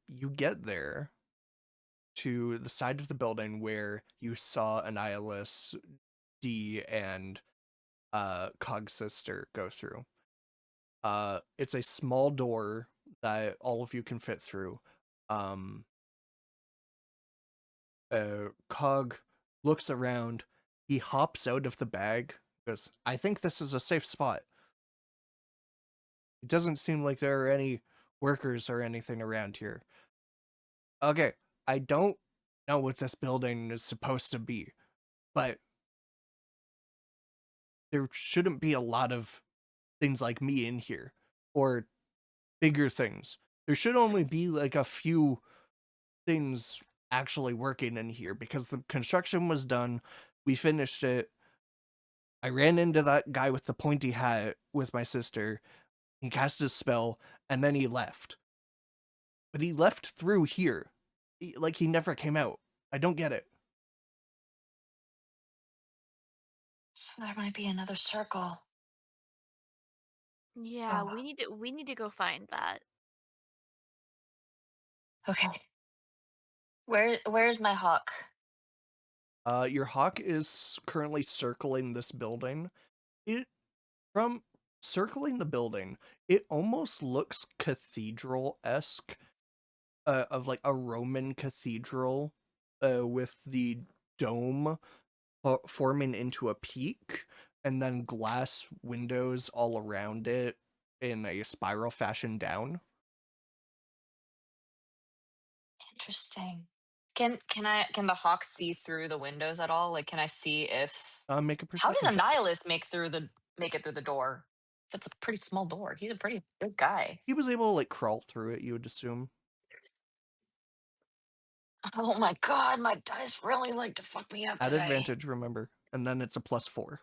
You get there to the side of the building where you saw Annihilus, D, and Cog's sister go through. It's a small door that all of you can fit through. Cog looks around. He hops out of the bag. Goes, I think this is a safe spot. It doesn't seem like there are any workers or anything around here. Okay, I don't know what this building is supposed to be, but there shouldn't be a lot of things like me in here, or bigger things. There should only be like a few things actually working in here because the construction was done. We finished it. I ran into that guy with the pointy hat with my sister. He cast his spell and then he left. But he left through here. Like he never came out. I don't get it. So there might be another circle. Yeah, Oh. we need to go find that. Okay. Where's my hawk? Your hawk is currently circling this building. It From circling the building, it almost looks cathedral-esque, of like a Roman cathedral, with the dome forming into a peak, and then glass windows all around it in a spiral fashion down. Interesting. Can the hawk see through the windows at all? Like, can I see if Make a how did perception a check. nihilist make it through the door? That's a pretty small door. He's a pretty big guy. He was able to like crawl through it, you would assume. Oh my god, my dice really like to fuck me up At today. advantage, remember, and then it's a +4.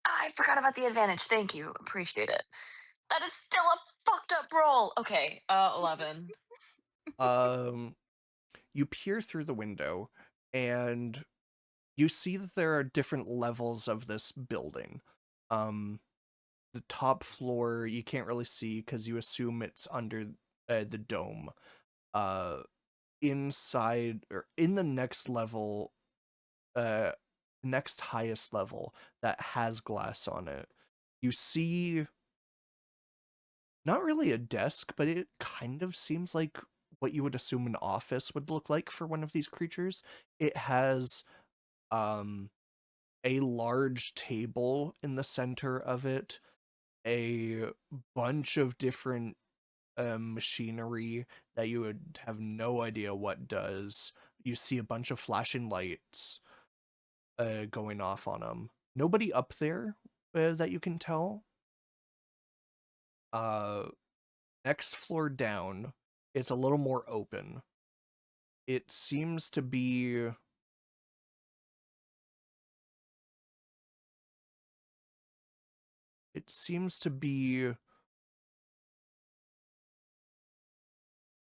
I forgot about the advantage. Thank you. Appreciate it. That is still a fucked up roll. Okay, 11. You peer through the window, and you see that there are different levels of this building. The top floor you can't really see because you assume it's under the dome. Inside or in the next level, next highest level that has glass on it, you see not really a desk, but it kind of seems like what you would assume an office would look like for one of these creatures. It has a large table in the center of it, a bunch of different machinery that you would have no idea what does. You see a bunch of flashing lights going off on them. Nobody up there that you can tell. Next floor down, it's a little more open. It seems to be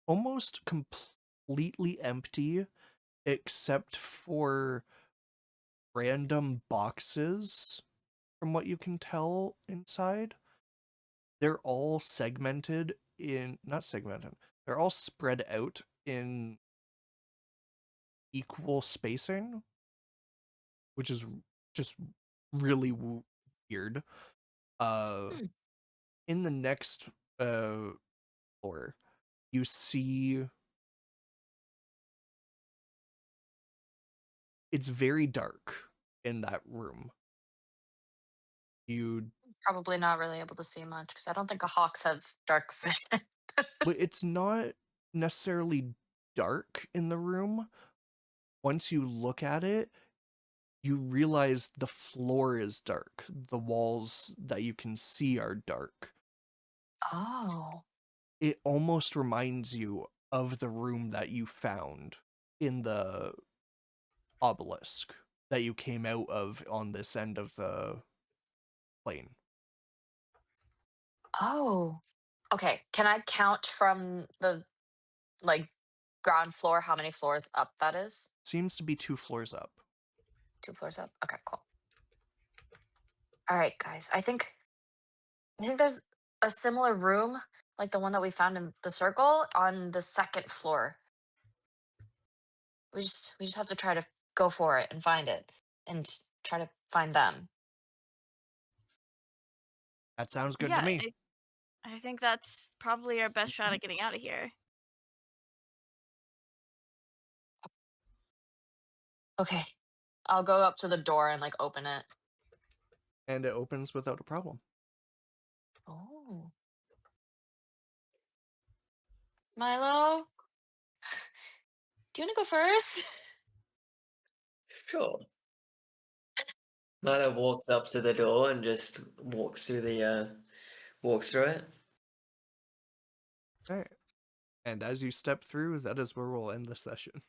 almost completely empty except for random boxes from what you can tell inside. They're all segmented in, not segmented, they're all spread out in equal spacing, which is just really weird. Hmm. In the next floor, you see it's very dark in that room. You Probably not really able to see much because I don't think hawks have dark vision. But it's not necessarily dark in the room. Once you look at it, you realize the floor is dark. The walls that you can see are dark. Oh. It almost reminds you of the room that you found in the obelisk that you came out of on this end of the plane. Oh. Okay. Can I count from the like ground floor how many floors up that is? Seems to be 2 floors up. 2 floors up. Okay, cool. All right, guys. I think there's a similar room like the one that we found in the circle on the second floor. We just have to try to go for it and find it and try to find them. That sounds good to Yeah, me. I think that's probably our best shot at getting out of here. Okay. I'll go up to the door and like open it. And it opens without a problem. Oh. Milo? Do you want to go first? Sure. Milo walks up to the door and just walks through it. All right. And as you step through, that is where we'll end the session.